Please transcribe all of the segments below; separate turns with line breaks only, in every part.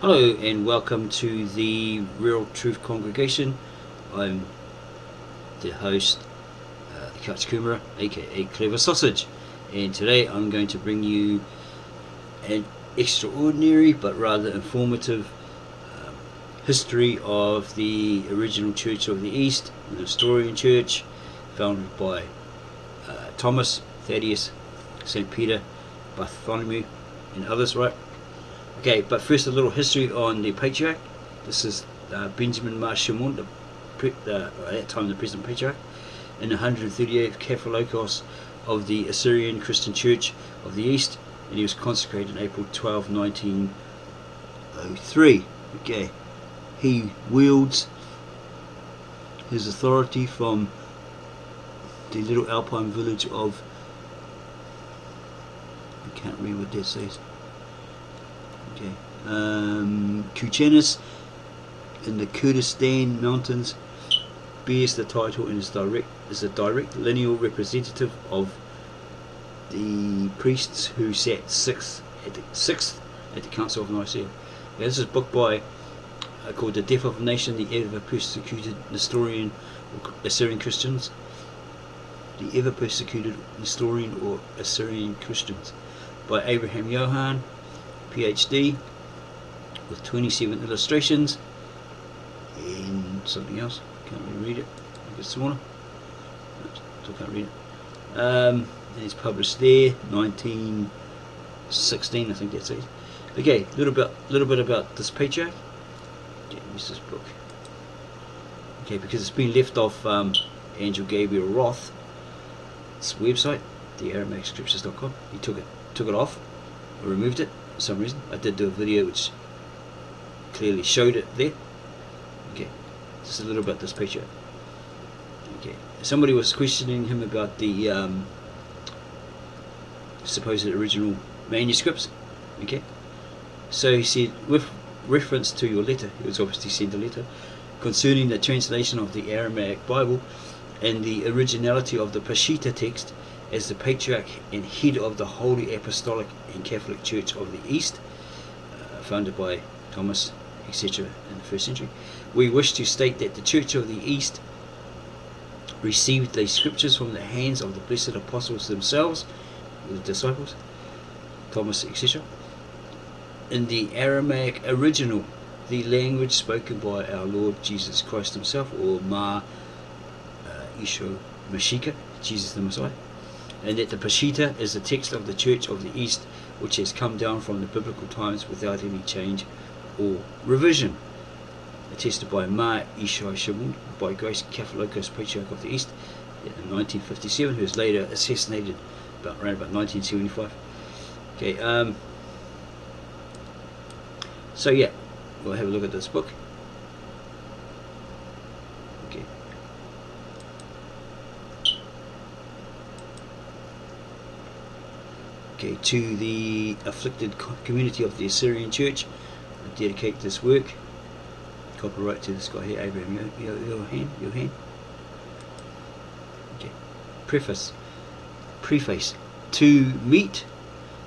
Hello and welcome to the Real Truth Congregation. I'm the host, the Couch Kumara, aka Clever Sausage, and today I'm going to bring you an extraordinary but rather informative history of the original Church of the East, the Nestorian Church, founded by Thomas, Thaddeus, St. Peter, Bartholomew, and others, right? Okay, but first a little history on the Patriarch. This is Benjamin Mar Shimun, at that time the present Patriarch, in the 138th Catholicos of the Assyrian Christian Church of the East, and he was consecrated in April 12, 1903. Okay, he wields his authority from the little alpine village of, I can't read what that says. Okay, Kuchenis in the Kurdistan mountains, bears the title and is a direct lineal representative of the priests who sat sixth at the Council of Nicaea. Now, this is a book by called The Death of a Nation, the Ever Persecuted Nestorian or Assyrian Christians. The Ever Persecuted Nestorian or Assyrian Christians, by Abraham Johann, PhD, with 27 illustrations and something else. Can't really read it. I think it's smaller. Still can't read it. And it's published there, 1916, I think that says. Okay, a little bit about this Patriarch. Okay, where's this book? Okay, because it's been left off Angel Gabriel Roth's website, the AramaicsScriptures.com. He took it off, or removed it for some reason. I did do a video which clearly showed it there. Okay, just a little about this Patriarch. Okay, somebody was questioning him about the supposed original manuscripts. Okay, so he said, with reference to your letter, he was obviously sent a letter concerning the translation of the Aramaic Bible and the originality of the Peshitta text, as the Patriarch and head of the Holy Apostolic and Catholic Church of the East, founded by Thomas, etc. in the 1st century, we wish to state that the Church of the East received the scriptures from the hands of the blessed apostles themselves, the disciples, Thomas, etc., in the Aramaic original, the language spoken by our Lord Jesus Christ himself, or Ma Isho Mashika, Jesus the Messiah, and that the Peshitta is the text of the Church of the East, which has come down from the biblical times without any change or revision. Attested by Ma Esai Shimun, by Grace Catholicos, Patriarch of the East, in 1957, who was later assassinated around about 1975. Okay, so yeah, we'll have a look at this book. Okay. Okay, to the afflicted community of the Assyrian Church, I dedicate this work. Copyright to this guy here, Abraham Johann. Okay. Preface. To meet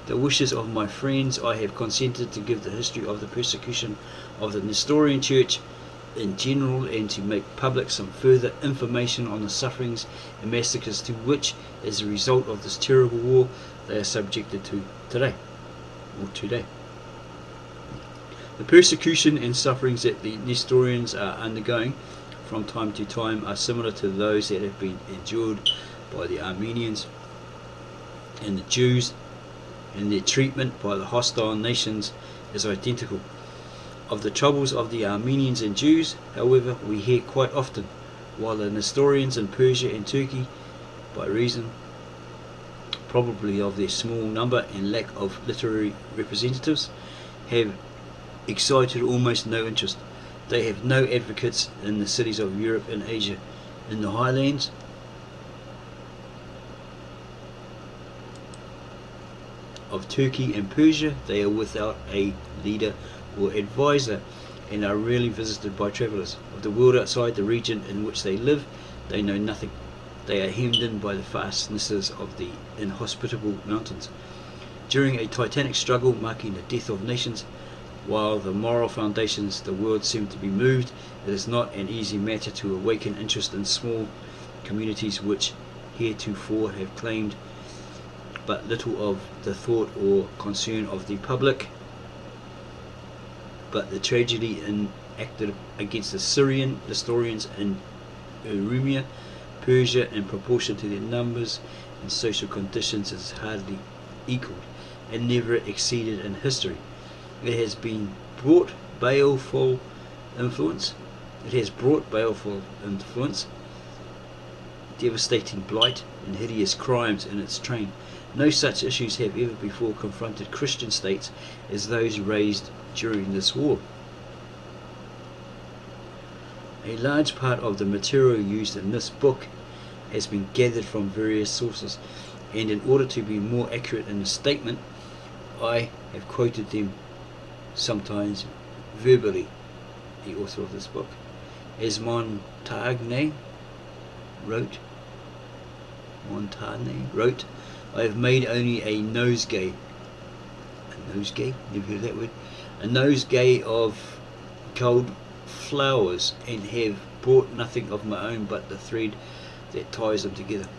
the wishes of my friends, I have consented to give the history of the persecution of the Nestorian Church in general, and to make public some further information on the sufferings and massacres to which, as a result of this terrible war, they are subjected to today. The persecution and sufferings that the Nestorians are undergoing from time to time are similar to those that have been endured by the Armenians and the Jews, and their treatment by the hostile nations is identical. Of the troubles of the Armenians and Jews, however, we hear quite often, while the Nestorians in Persia and Turkey, by reason probably of their small number and lack of literary representatives, have excited almost no interest. They have no advocates in the cities of Europe and Asia. In the highlands of Turkey and Persia, they are without a leader or advisor, and are rarely visited by travellers. Of the world outside the region in which they live, they know nothing. They are hemmed in by the fastnesses of the inhospitable mountains. During a titanic struggle marking the death of nations, While the moral foundations of the world seem to be moved, it is not an easy matter to awaken interest in small communities which heretofore have claimed but little of the thought or concern of the public. But the tragedy enacted against the Syrian Nestorians in Urumia, Persia, in proportion to their numbers and social conditions, is hardly equalled and never exceeded in history. It has brought baleful influence, devastating blight, and hideous crimes in its train. No such issues have ever before confronted Christian states as those raised during this war. A large part of the material used in this book has been gathered from various sources, and in order to be more accurate in the statement, I have quoted them sometimes verbally. The author of this book, as Montaigne wrote, I have made only a nosegay. A nosegay? Never heard that word. A nosegay of cold flowers, and have brought nothing of my own but the thread that ties them together.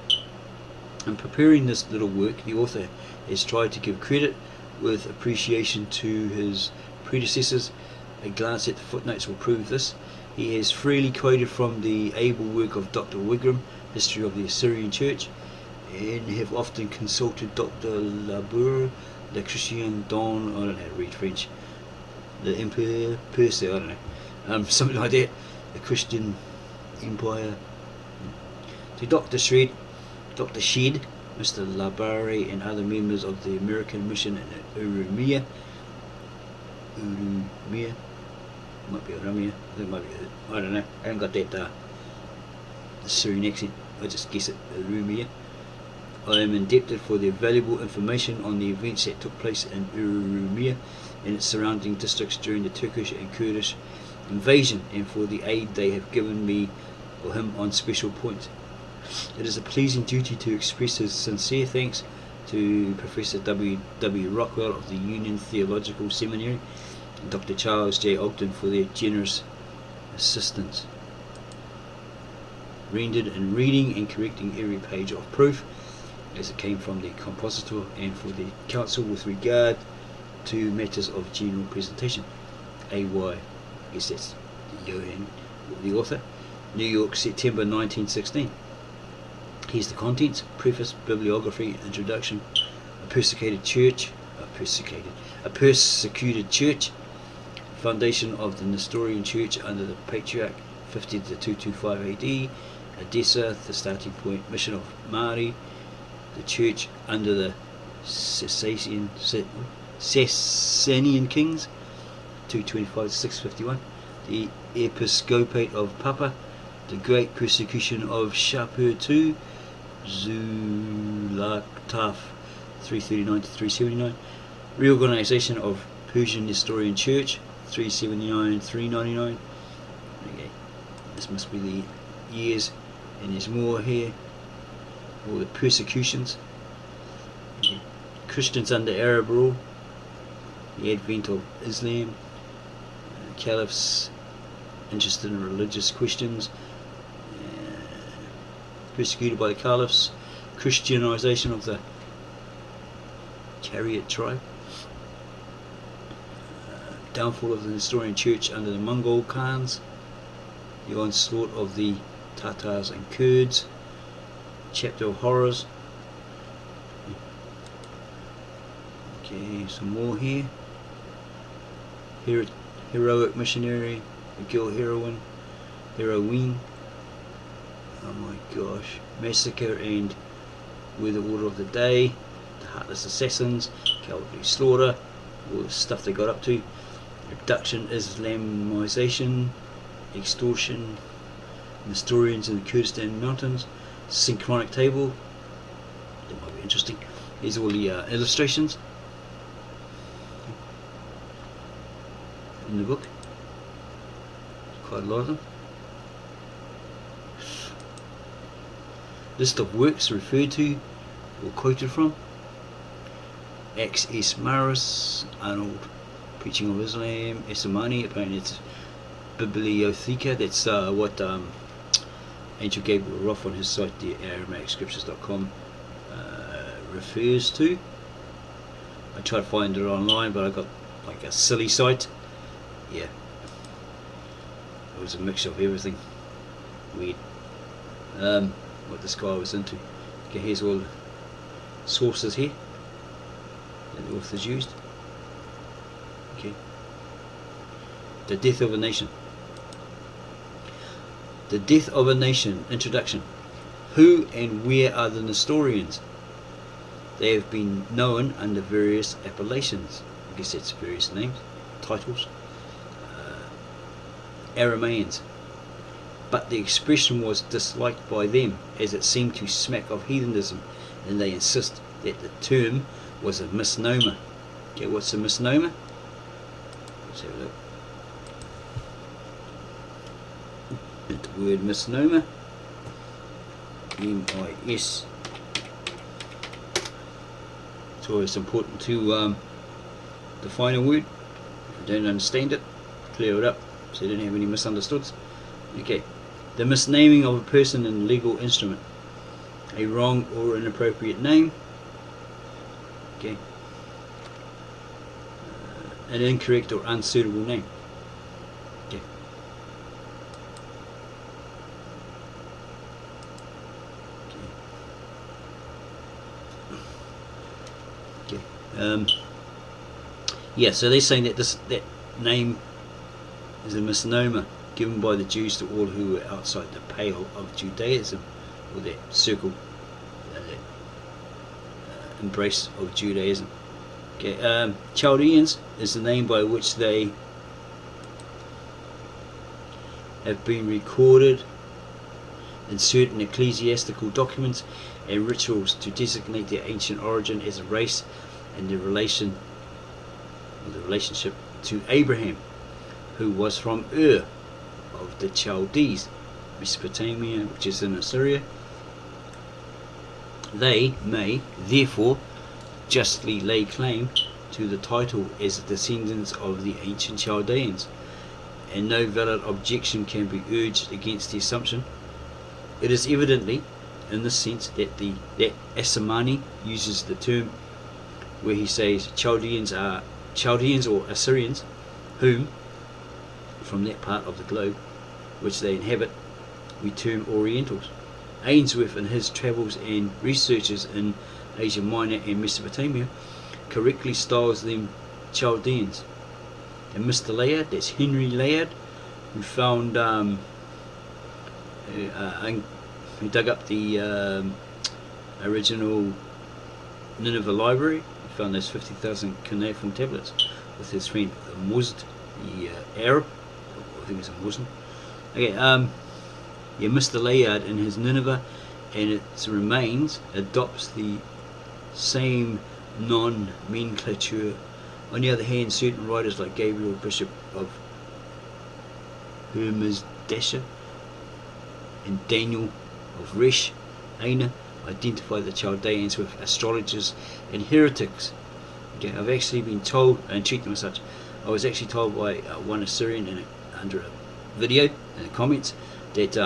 In preparing this little work, the author has tried to give credit with appreciation to his predecessors. A glance at the footnotes will prove this. He has freely quoted from the able work of Dr. Wigram, History of the Assyrian Church, and have often consulted Dr. Labour, the Christian Don, I don't know how to read French, the Emperor Perse, I don't know, something like that, the Christian Empire, to Dr. Shedd, Mr. Labare, and other members of the American mission in Urumia, might be Urumia, I think it might be, I don't know, I haven't got that Syrian accent, I just guess it, Urumia. I am indebted for their valuable information on the events that took place in Urumia and its surrounding districts during the Turkish and Kurdish invasion, and for the aid they have given me or him on special points. It is a pleasing duty to express his sincere thanks to Professor W. W. Rockwell of the Union Theological Seminary and Dr. Charles J. Ogden for their generous assistance rendered in reading and correcting every page of proof as it came from the compositor, and for the counsel with regard to matters of general presentation. A.Y. I guess that's Johann, the author. New York, September 1916. Here's the contents: preface, bibliography, introduction, a persecuted church, foundation of the Nestorian Church under the Patriarch, 50 to 225 AD, Edessa, the starting point, mission of Mari, the church under the Sassanian kings, 225 to 651, the episcopate of Papa, the great persecution of Shapur II, Zulaktaf, 339 to 379, reorganization of Persian Nestorian Church, 379 399. Okay, this must be the years, and there's more here. All the persecutions, okay. Christians under Arab rule, the advent of Islam, caliphs interested in religious questions, persecuted by the caliphs, Christianization of the Chariot tribe, downfall of the Nestorian Church under the Mongol Khans, the onslaught of the Tatars and Kurds, chapter of horrors. Okay, some more here. Heroic missionary, a girl heroine. Oh my gosh. Massacre and Weather Order of the Day, the Heartless Assassins, Cowardly Slaughter, all the stuff they got up to. Abduction, Islamization, extortion, Nestorians in the Kurdistan Mountains, synchronic table. That might be interesting. Here's all the illustrations in the book. Quite a lot of them. List of works referred to or quoted from: East Mar Esai, Arnold preaching of Islam, Esamani, apparently it's Bibliotheca, that's what Angel Gabriel Roth on his site, the AramaicsScriptures.com, refers to. I tried to find it online, but I got like a silly site. Yeah, it was a mixture of everything. Weird. What this guy was into. Okay, here's all the sources here that the authors used. Okay. The Death of a Nation. The Death of a Nation. Introduction. Who and where are the Nestorians? They have been known under various appellations. I guess that's various names, titles. Aramaeans. But the expression was disliked by them, as it seemed to smack of heathenism, and they insist that the term was a misnomer. Okay, what's a misnomer? Let's have a look. The word misnomer, M-I-S. It's always important to define a word. If you don't understand it, clear it up so you don't have any misunderstoods. Okay, the misnaming of a person in a legal instrument, a wrong or inappropriate name. Okay, an incorrect or unsuitable name. Okay. Yeah, so they're saying that that name is a misnomer given by the Jews to all who were outside the pale of Judaism, or that circle, that embrace of Judaism. Okay, Chaldeans is the name by which they have been recorded in certain ecclesiastical documents and rituals to designate their ancient origin as a race and the relationship to Abraham, who was from Ur of the Chaldees, Mesopotamia, which is in Assyria. They may therefore justly lay claim to the title as descendants of the ancient Chaldeans, and no valid objection can be urged against the assumption. It is evidently in this sense that that Esamani uses the term where he says Chaldeans or Assyrians, whom from that part of the globe which they inhabit we term Orientals. Ainsworth, in his travels and researches in Asia Minor and Mesopotamia, correctly styles them Chaldeans. And Mr. Layard, that's Henry Layard, who found who dug up the original Nineveh library. He found those 50,000 cuneiform tablets with his friend Muzd, the Arab, I think he's a Muslim. Okay, yeah, Mr. Layard in his Nineveh and its remains adopts the same non-nomenclature. On the other hand, certain writers like Gabriel, Bishop of Hermes-Dasher, and Daniel of Resh, Aina, identify the Chaldeans with astrologers and heretics. Okay, I've actually been told, and treat them as such, I was actually told by one Assyrian under a video in the comments that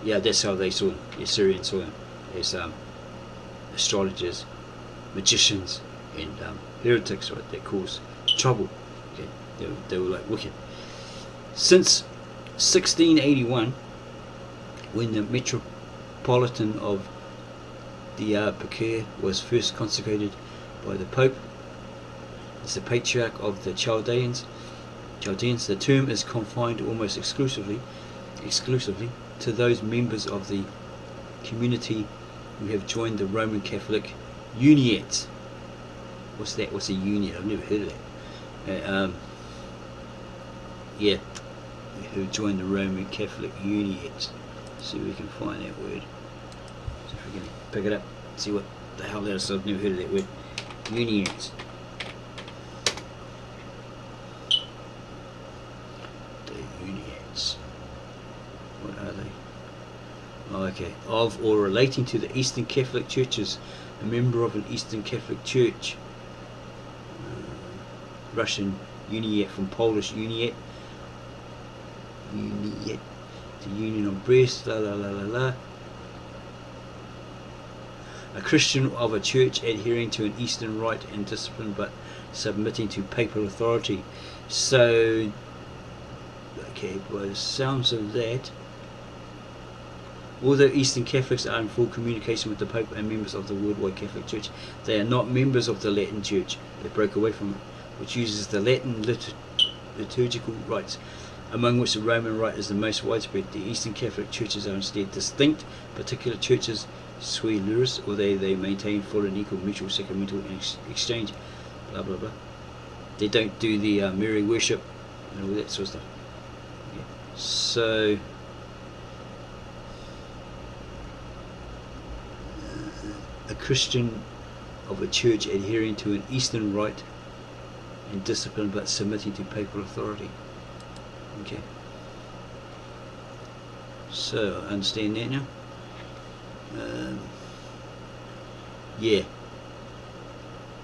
yeah, that's how they saw them. The Assyrians saw them as astrologers, magicians, and heretics, right, that cause trouble. Okay, they were like wicked. Since 1681, when the Metropolitan of Diyarbakir was first consecrated by the Pope as the Patriarch of the Chaldeans, the term is confined almost exclusively to those members of the community who have joined the Roman Catholic Uniates. What's that? What's a uniate? I've never heard of that. Yeah, who joined the Roman Catholic Uniates. See if we can find that word. See if we can pick it up. See what the hell that is. I've never heard of that word. Uniates. The Uniates. What are they? Oh, okay. Of or relating to the Eastern Catholic Churches. A member of an Eastern Catholic Church. Russian Uniate from Polish uniate, uniate, the union of breast, la la la la la. A Christian of a church adhering to an Eastern rite and discipline but submitting to papal authority. So, okay, by the sounds of that, although Eastern Catholics are in full communication with the Pope and members of the worldwide Catholic Church, they are not members of the Latin Church. They broke away from it, which uses the Latin liturgical rites, among which the Roman Rite is the most widespread. The Eastern Catholic Churches are instead distinct, particular churches, sui juris, or they maintain full and equal mutual sacramental exchange, blah blah blah. They don't do the Mary worship and all that sort of stuff. Yeah. So, a Christian of a church adhering to an Eastern rite and discipline but submitting to papal authority. Okay. So, I understand that now. Yeah.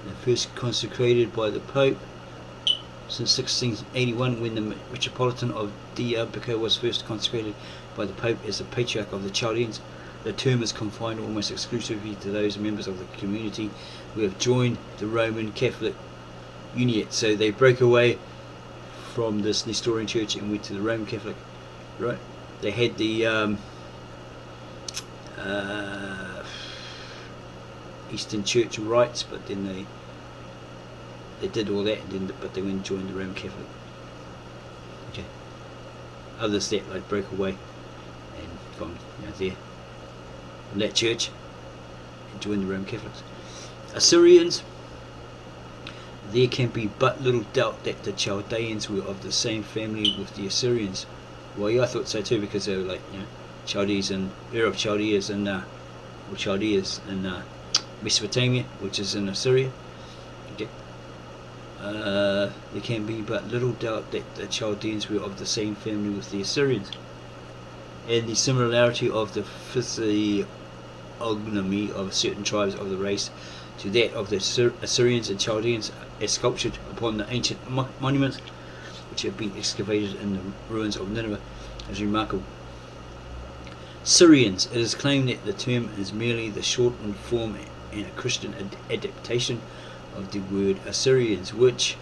They're first consecrated by the Pope since 1681, when the Metropolitan of Diyarbakir was first consecrated by the Pope as the Patriarch of the Chaldeans. The term is confined almost exclusively to those members of the community who have joined the Roman Catholic Uniate. So they broke away from this Nestorian Church and went to the Roman Catholic. Right? They had the Eastern Church rites, but then they did all that, and then but they went and joined the Roman Catholic. Okay. Others that like broke away and from there, from that church, and joined the Roman Catholics. Assyrians. There can be but little doubt that the Chaldeans were of the same family with the Assyrians. Well, yeah, I thought so too, because they were like, Chaldees and of Chaldeas and or Chaldeas and Mesopotamia, which is in Assyria. Okay. There can be but little doubt that the Chaldeans were of the same family with the Assyrians, and the similarity of the physiognomy of certain tribes of the race to that of the Assyrians and Chaldeans, as sculptured upon the ancient monuments which have been excavated in the ruins of Nineveh, is remarkable. Syrians. It is claimed that the term is merely the shortened form and a Christian adaptation of the word Assyrians, which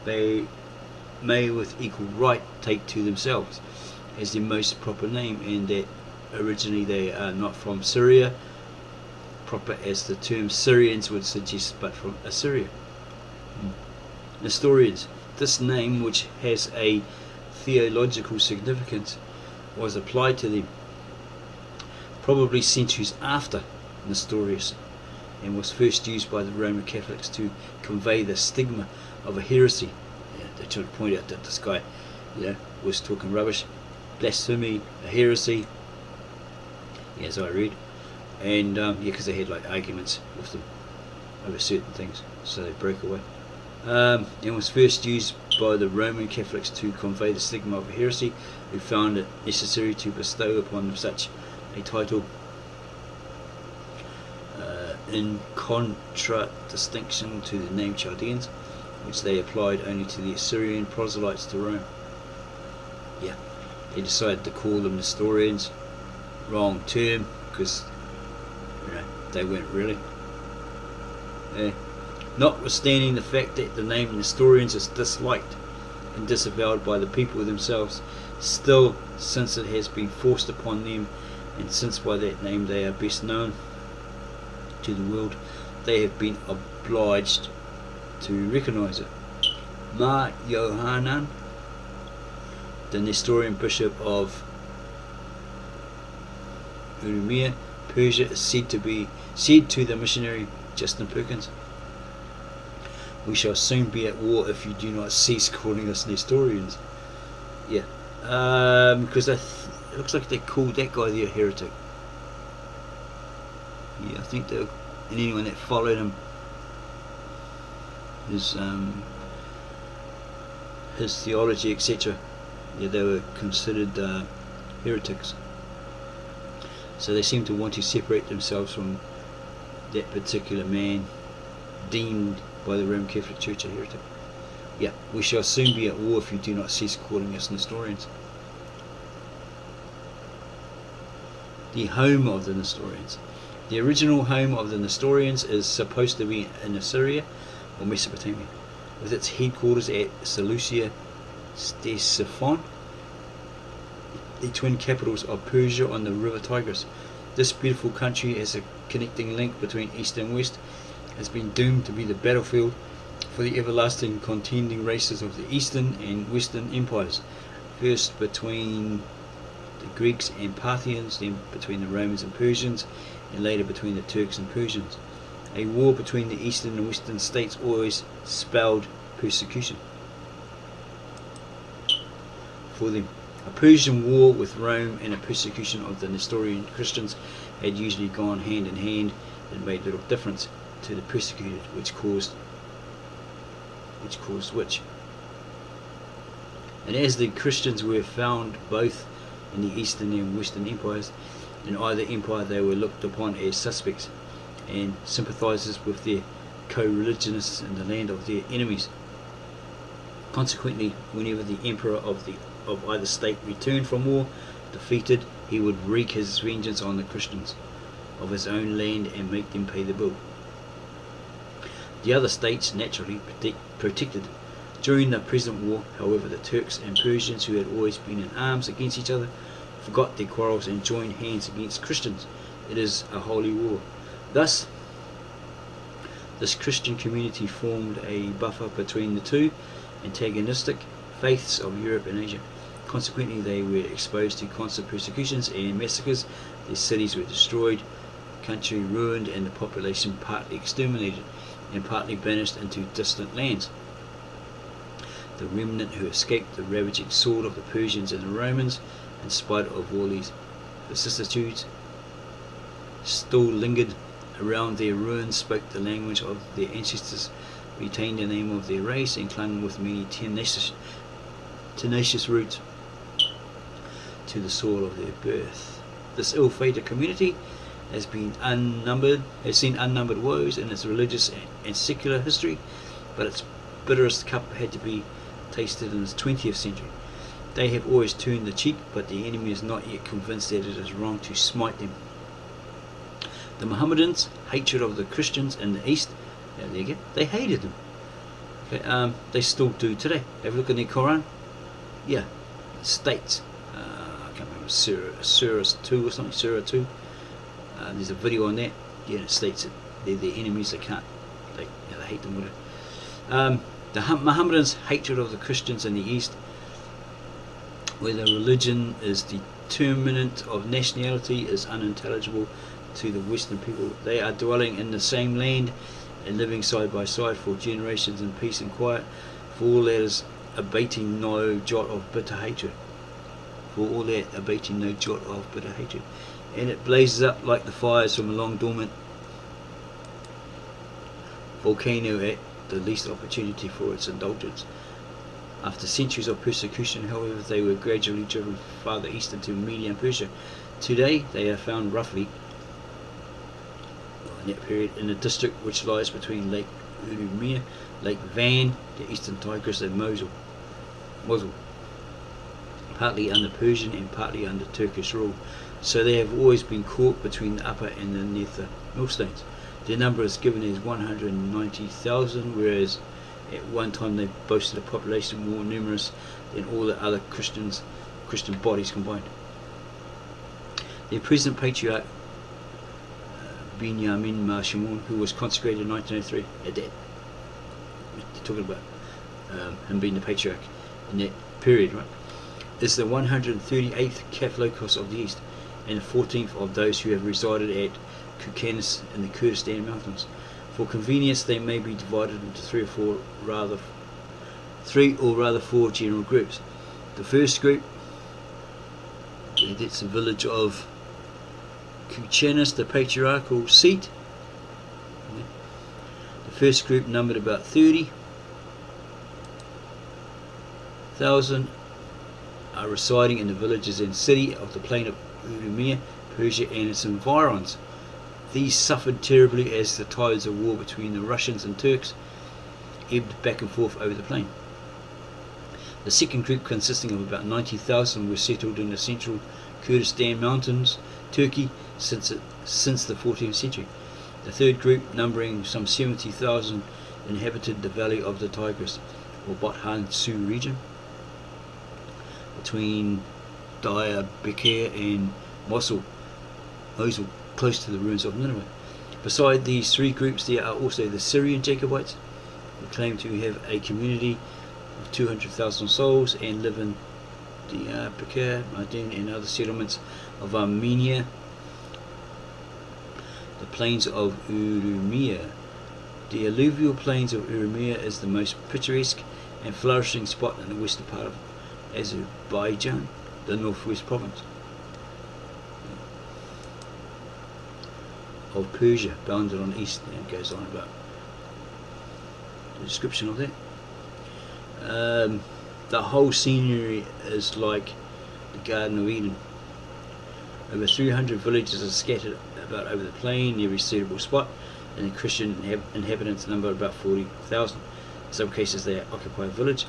they may with equal right take to themselves as the most proper name, and that originally they are not from Syria proper, as the term Syrians would suggest, but from Assyria. Nestorians. This name, which has a theological significance, was applied to them probably centuries after Nestorius, and was first used by the Roman Catholics to convey the stigma of a heresy. They tried to point out that this guy, was talking rubbish, blasphemy, a heresy. As I read, and because they had like arguments with them over certain things, so they broke away. It was first used by the Roman Catholics to convey the stigma of heresy, who found it necessary to bestow upon them such a title, in contradistinction to the name Chaldeans, which they applied only to the Assyrian proselytes to Rome. They decided to call them Nestorians. Wrong term, because they weren't really. Notwithstanding the fact that the name Nestorians is disliked and disavowed by the people themselves, still, since it has been forced upon them, and since by that name they are best known to the world, they have been obliged to recognise it. Mar Yohanan, the Nestorian bishop of Urumia, Persia, is said to the missionary Justin Perkins, "We shall soon be at war if you do not cease calling us Nestorians." Because it looks like they called that guy the heretic. I think they were, and anyone that followed him, his theology, etc., they were considered heretics. So they seem to want to separate themselves from that particular man, deemed by the Roman Catholic Church a heretic. Yeah, we shall soon be at war if you do not cease calling us Nestorians. The home of the Nestorians. The original home of the Nestorians is supposed to be in Assyria or Mesopotamia, with its headquarters at Seleucia Ctesiphon, the twin capitals of Persia on the river Tigris. This beautiful country, as a connecting link between East and West, has been doomed to be the battlefield for the everlasting contending races of the Eastern and Western empires, first between the Greeks and Parthians, then between the Romans and Persians, and later between the Turks and Persians. A war between the Eastern and Western states always spelled persecution for them. A Persian war with Rome and a persecution of the Nestorian Christians had usually gone hand in hand and made little difference to the persecuted, which caused which. And as the Christians were found both in the Eastern and Western empires, in either empire they were looked upon as suspects and sympathizers with their co-religionists in the land of their enemies. Consequently, whenever the emperor of either state returned from war defeated, he would wreak his vengeance on the Christians of his own land and make them pay the bill. The other states naturally protected. During the present war, however, the Turks and Persians, who had always been in arms against each other, forgot their quarrels and joined hands against Christians. It is a holy war. Thus, this Christian community formed a buffer between the two antagonistic faiths of Europe and Asia. Consequently, they were exposed to constant persecutions and massacres. Their cities were destroyed, country ruined, and the population partly exterminated and partly banished into distant lands. The remnant who escaped the ravaging sword of the Persians and the Romans, in spite of all these vicissitudes, still lingered around their ruins, spoke the language of their ancestors, retained the name of their race, and clung with many tenacious roots to the soil of their birth. This ill-fated community has seen unnumbered woes in its religious and secular history, but its bitterest cup had to be tasted in the 20th century. They have always turned the cheek, but the enemy is not yet convinced that it is wrong to smite them. The Mohammedans' hatred of the Christians in the East, there you go, they hated them. Okay, they still do today. Have a look in their Quran. Yeah, it states, I can't remember, Surah 2 or something, Surah 2. There's a video on that. Yeah, it states that they're their enemies. They hate them with it. The Mohammedans' hatred of the Christians in the East, where the religion is determinant of nationality, is unintelligible to the Western people. They are dwelling in the same land and living side by side for generations in peace and quiet, for all that is abating no jot of bitter hatred. And it blazes up like the fires from a long dormant volcano at the least opportunity for its indulgence. After centuries of persecution, however, they were gradually driven farther east into Media and Persia. Today they are found roughly in that period in a district which lies between Lake Urumia, Lake Van, the eastern Tigris, and Mosul, partly under Persian and partly under Turkish rule. So they have always been caught between the upper and the nether millstones. Their number is given as 190,000, whereas at one time they boasted a population more numerous than all the other Christian bodies combined. Their present patriarch, East Mar Esai Shimun, who was consecrated in 1903, at that, they're talking about him being the patriarch in that period, right, is the 138th Catholicos of the East, and the 14th of those who have resided at Kaukasus in the Kurdistan mountains. For convenience, they may be divided into three or rather four general groups. The first group, that's the village of Kaukasus, the patriarchal seat. The first group numbered about 30,000, are residing in the villages and city of the plain of Urumia, Persia and its environs. These suffered terribly as the tides of war between the Russians and Turks ebbed back and forth over the plain. The second group, consisting of about 90,000, were settled in the central Kurdistan mountains, Turkey, since the 14th century. The third group, numbering some 70,000, inhabited the valley of the Tigris, or Bathan Su region, between Diyarbakir and Mosul, close to the ruins of Nineveh. Beside these three groups, there are also the Syrian Jacobites, who claim to have a community of 200,000 souls and live in Diyarbakir, Mardin, and other settlements of Armenia. The plains of Urumia. The alluvial plains of Urumia is the most picturesque and flourishing spot in the western part of Azerbaijan, the northwest province of Persia, bounded on the east, and it goes on about the description of that. The whole scenery is like the Garden of Eden. Over 300 villages are scattered about over the plain in every suitable spot, and the Christian inhabitants number about 40,000. In some cases they occupy a village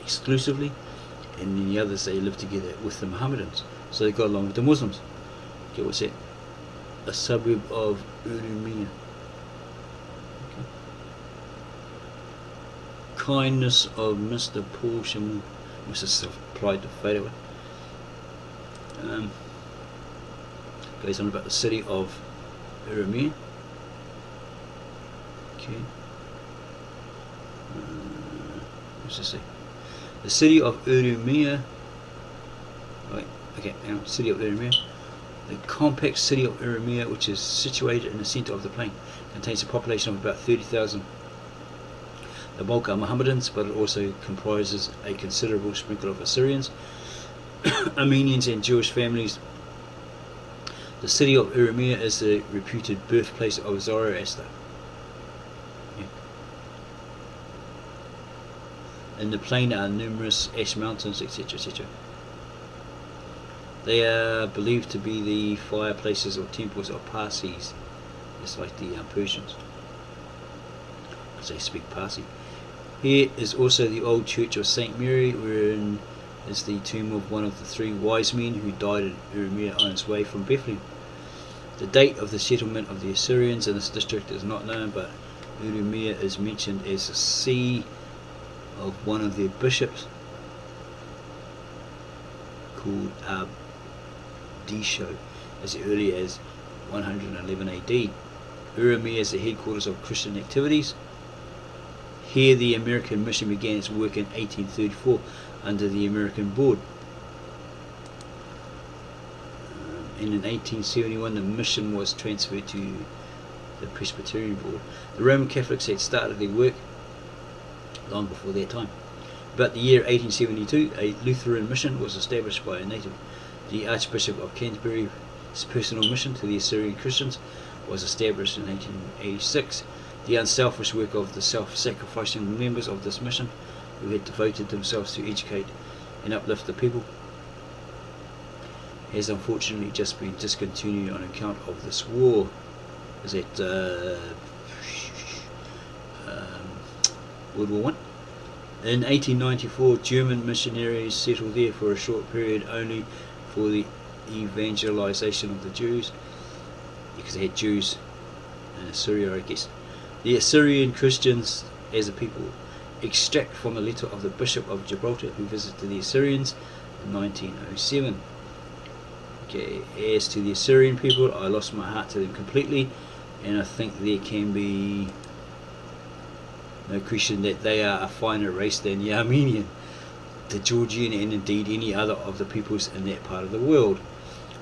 exclusively, and in the others they live together with the Mohammedans, so they got along with the Muslims. Okay, what's that? A suburb of Urumia. Okay. Kindness of Mr. Paul Shimun. Must have self-applied to photo. Goes on about the city of Urumia. Okay. What's this say? The city of Urumia. Right. Okay. Now, city of Urumia. The compact city of Urumia, which is situated in the centre of the plain, contains a population of about 30,000. The bulk are Mohammedans, but it also comprises a considerable sprinkle of Assyrians, Armenians, and Jewish families. The city of Urumia is the reputed birthplace of Zoroaster. Yeah. In the plain are numerous ash mountains, etc., etc. They are believed to be the fireplaces or temples of Parsis, just like the Persians, because they speak Parsi. Here is also the old church of St. Mary, wherein is the tomb of one of the three wise men who died in Urumia on his way from Bethlehem. The date of the settlement of the Assyrians in this district is not known, but Urumia is mentioned as the see of one of their bishops, called Abdisho, as early as 111 AD. Urumia is the headquarters of Christian activities. Here the American mission began its work in 1834 under the American Board. And in 1871 the mission was transferred to the Presbyterian Board. The Roman Catholics had started their work long before their time. About the year 1872, a Lutheran mission was established by a native. The Archbishop of Canterbury's personal mission to the Assyrian Christians was established in 1886. The unselfish work of the self-sacrificing members of this mission, who had devoted themselves to educate and uplift the people, has unfortunately just been discontinued on account of this war. Is that World War I? In 1894, German missionaries settled there for a short period only for the evangelization of the Jews, because they had Jews in Assyria, I guess. The Assyrian Christians, as a people, extract from a letter of the Bishop of Gibraltar, who visited the Assyrians in 1907. Okay, as to the Assyrian people, I lost my heart to them completely, and I think there can be no question that they are a finer race than the Armenian, the Georgian, and indeed any other of the peoples in that part of the world.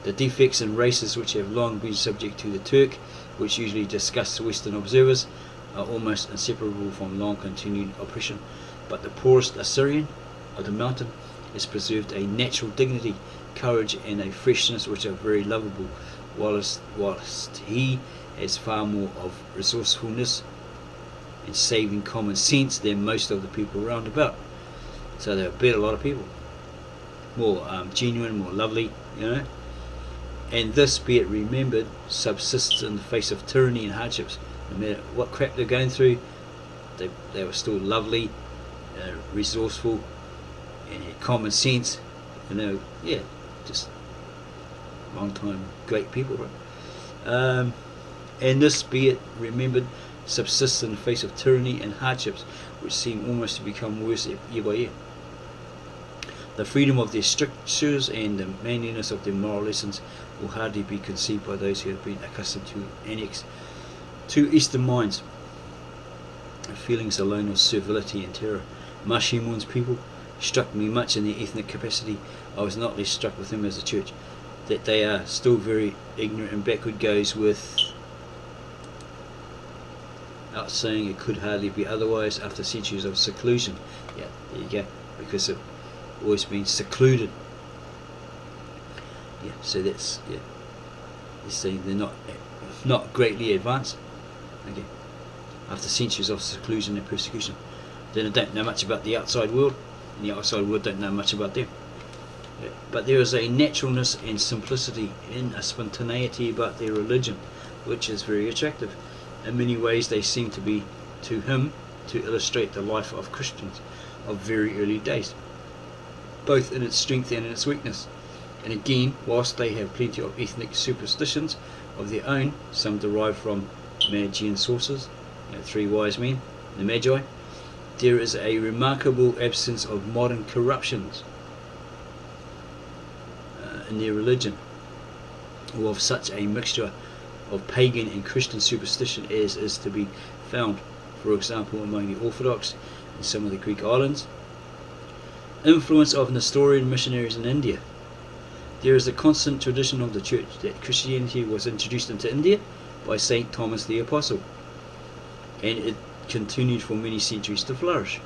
The defects in races which have long been subject to the Turk, which usually disgusts Western observers, are almost inseparable from long continued oppression, but the poorest Assyrian of the mountain has preserved a natural dignity, courage, and a freshness which are very lovable, whilst he has far more of resourcefulness and saving common sense than most of the people round about. So they're a better lot of people, more genuine, more lovely, you know. And this, be it remembered, subsists in the face of tyranny and hardships. No matter what crap they're going through, they were still lovely, resourceful, and had common sense. Just long time great people, right? And this, be it remembered, subsists in the face of tyranny and hardships, which seem almost to become worse year by year. The freedom of their strictures and the manliness of their moral lessons will hardly be conceived by those who have been accustomed to annex to Eastern minds feelings alone of servility and terror. Mar Shimun's people struck me much in their ethnic capacity. I was not less struck with them as a church. That they are still very ignorant and backward goes without saying it could hardly be otherwise after centuries of seclusion. Yeah, there you go, because they've always been secluded. Yeah, so that's, yeah, they're saying they're not greatly advanced. Okay, after centuries of seclusion and persecution, then they don't know much about the outside world, and the outside world don't know much about them. Yeah. But there is a naturalness and simplicity and a spontaneity about their religion which is very attractive. In many ways they seem to be to him to illustrate the life of Christians of very early days, both in its strength and in its weakness. And again, whilst they have plenty of ethnic superstitions of their own, some derived from Magian sources, three wise men, the Magi, there is a remarkable absence of modern corruptions in their religion, or of such a mixture of pagan and Christian superstition as is to be found, for example, among the Orthodox in some of the Greek islands. Influence of Nestorian missionaries in India. There is a constant tradition of the Church that Christianity was introduced into India by St. Thomas the Apostle, and it continued for many centuries to flourish.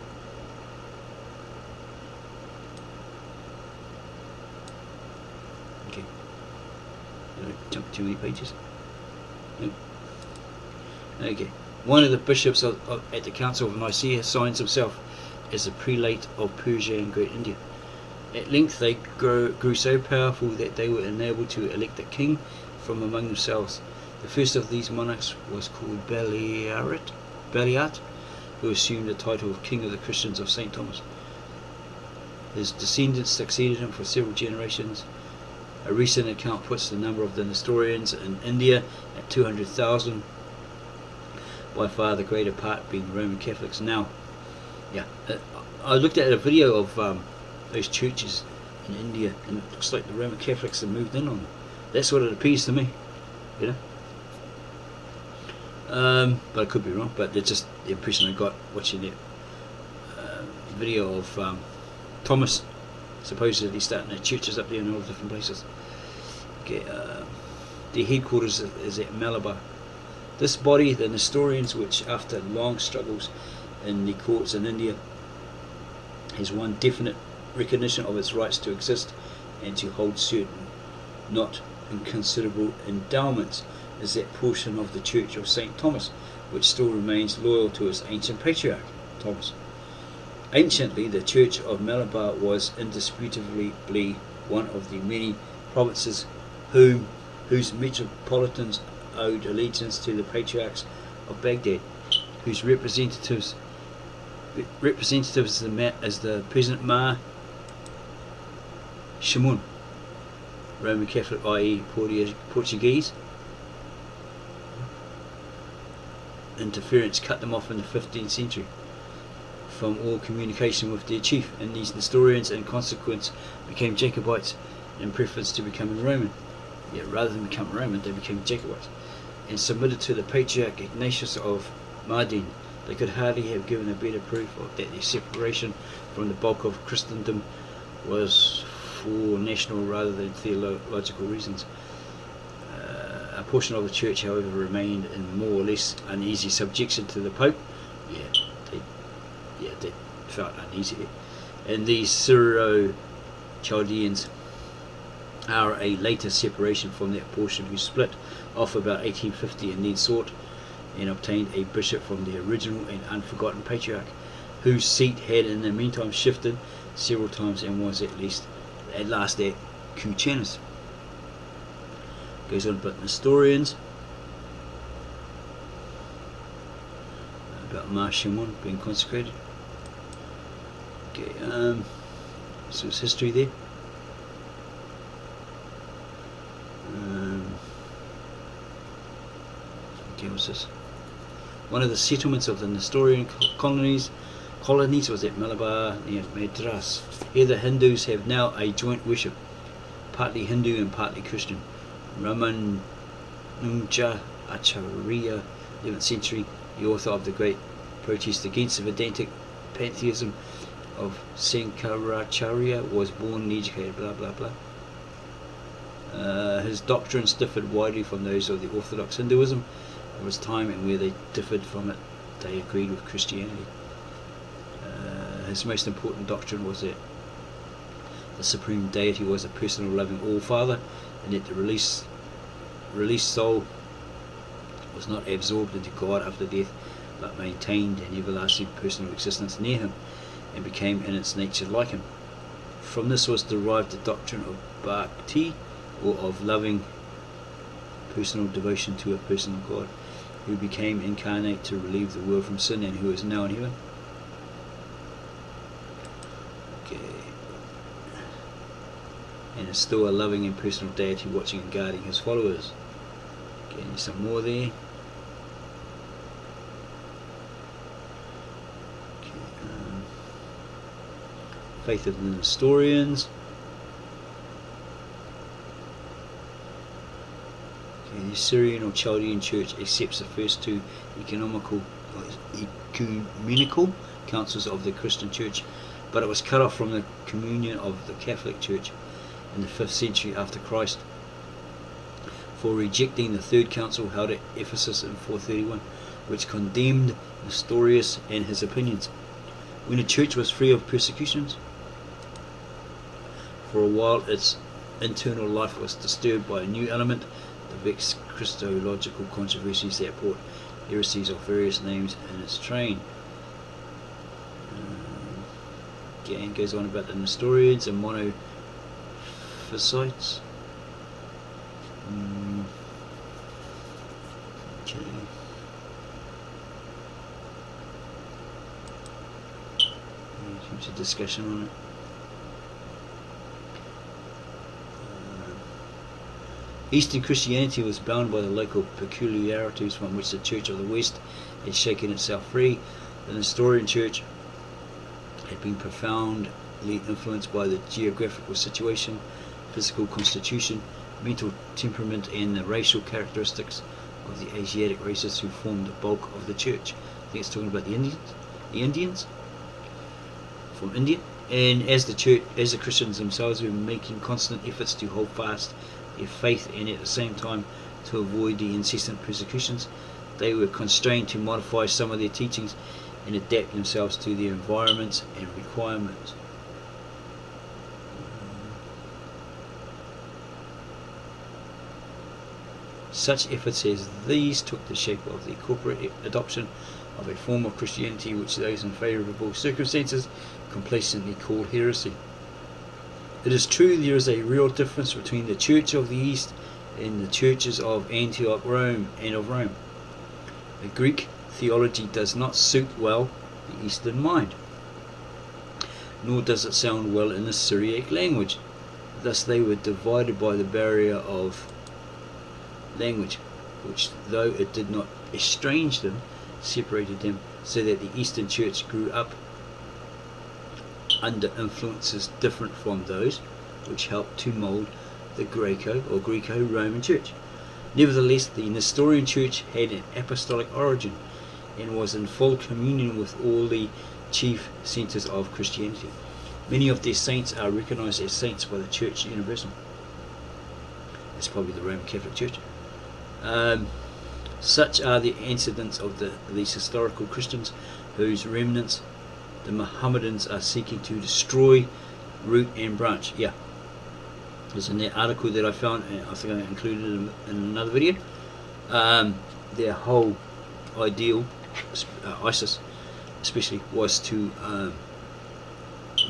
Okay, jump too many pages. Okay, one of the bishops at the Council of Nicaea signs himself as a prelate of Persia and Great India. At length they grew so powerful that they were enabled to elect a king from among themselves. The first of these monarchs was called Baliat, who assumed the title of King of the Christians of St. Thomas. His descendants succeeded him for several generations. A recent account puts the number of the Nestorians in India at 200,000, by far the greater part being Roman Catholics now. Yeah, I looked at a video of those churches in India, and it looks like the Roman Catholics have moved in on them. That's what it appears to me, but I could be wrong. But it's just the impression I got watching that video of Thomas supposedly starting their churches up there in all different places. Okay, their headquarters is at Malabar. This body, the Nestorians, which after long struggles in the courts in India, has won definite recognition of its rights to exist and to hold certain not inconsiderable endowments, is that portion of the Church of St. Thomas which still remains loyal to its ancient patriarch, Thomas. Anciently, the Church of Malabar was indisputably one of the many provinces whose metropolitans owed allegiance to the patriarchs of Baghdad, whose representatives as the present Mar Shimun, Roman Catholic, i.e. Portuguese. Interference cut them off in the 15th century from all communication with their chief, and these Nestorians in consequence became Jacobites in preference to becoming Roman. Rather than become Roman, they became Jacobites and submitted to the Patriarch Ignatius of Mardin. They could hardly have given a better proof of that their separation from the bulk of Christendom was for national rather than theological reasons. A portion of the church, however, remained in more or less uneasy subjection to the Pope. They felt uneasy. And these Syro-Chaldeans are a later separation from that portion, who split off about 1850 and then sought and obtained a bishop from the original and unforgotten patriarch, whose seat had in the meantime shifted several times and was at last at Kuchanis. Goes on about Nestorians, about Mar Shimun being consecrated. Okay, so it's history there. Okay, what's this? One of the settlements of the Nestorian colonies was at Malabar near Madras. Here the Hindus have now a joint worship, partly Hindu and partly Christian. Ramanunja Acharya, 11th century, the author of the great protest against the Vedantic pantheism of Sankaracharya, was born and educated, blah blah blah. His doctrines differed widely from those of the Orthodox Hinduism of his time, and where they differed from it, they agreed with Christianity. His most important doctrine was that the Supreme Deity was a personal, loving All-Father, and that the released soul was not absorbed into God after death, but maintained an everlasting personal existence near Him, and became in its nature like Him. From this was derived the doctrine of Bhakti, or of loving personal devotion to a personal God, who became incarnate to relieve the world from sin, and who is now in heaven. Okay. And is still a loving and personal deity watching and guarding His followers. Okay, there's some more there. Okay, faith of the Nestorians. The Syrian or Chaldean Church accepts the first two ecumenical councils of the Christian Church, but it was cut off from the communion of the Catholic Church in the 5th century after Christ for rejecting the third council held at Ephesus in 431, which condemned Nestorius and his opinions. When the church was free of persecutions, for a while its internal life was disturbed by a new element, the vexed Christological controversies that brought heresies of various names in its train. Again, goes on about the Nestorians and monophysites. Okay. There's a discussion on it. Eastern Christianity was bound by the local peculiarities from which the Church of the West had shaken itself free. The Nestorian Church had been profoundly influenced by the geographical situation, physical constitution, mental temperament, and the racial characteristics of the Asiatic races who formed the bulk of the Church. I think it's talking about the Indians from India. And as the Christians themselves were making constant efforts to hold fast their faith, and at the same time to avoid the incessant persecutions, they were constrained to modify some of their teachings and adapt themselves to their environments and requirements. Such efforts as these took the shape of the corporate adoption of a form of Christianity which those in favourable circumstances complacently call heresy. It is true there is a real difference between the Church of the East and the churches of Antioch, Rome, and of Rome. The Greek theology does not suit well the Eastern mind, nor does it sound well in the Syriac language. Thus they were divided by the barrier of language, which, though it did not estrange them, separated them, so that the Eastern Church grew up under influences different from those which helped to mould the Greco-Roman Church. Nevertheless, the Nestorian Church had an apostolic origin and was in full communion with all the chief centres of Christianity. Many of their saints are recognised as saints by the Church Universal. That's probably the Roman Catholic Church. Such are the antecedents of these historical Christians, whose remnants the Mohammedans are seeking to destroy, root and branch. Yeah, there's in that article that I found, and I think I included it in another video. Their whole ideal, ISIS especially, was to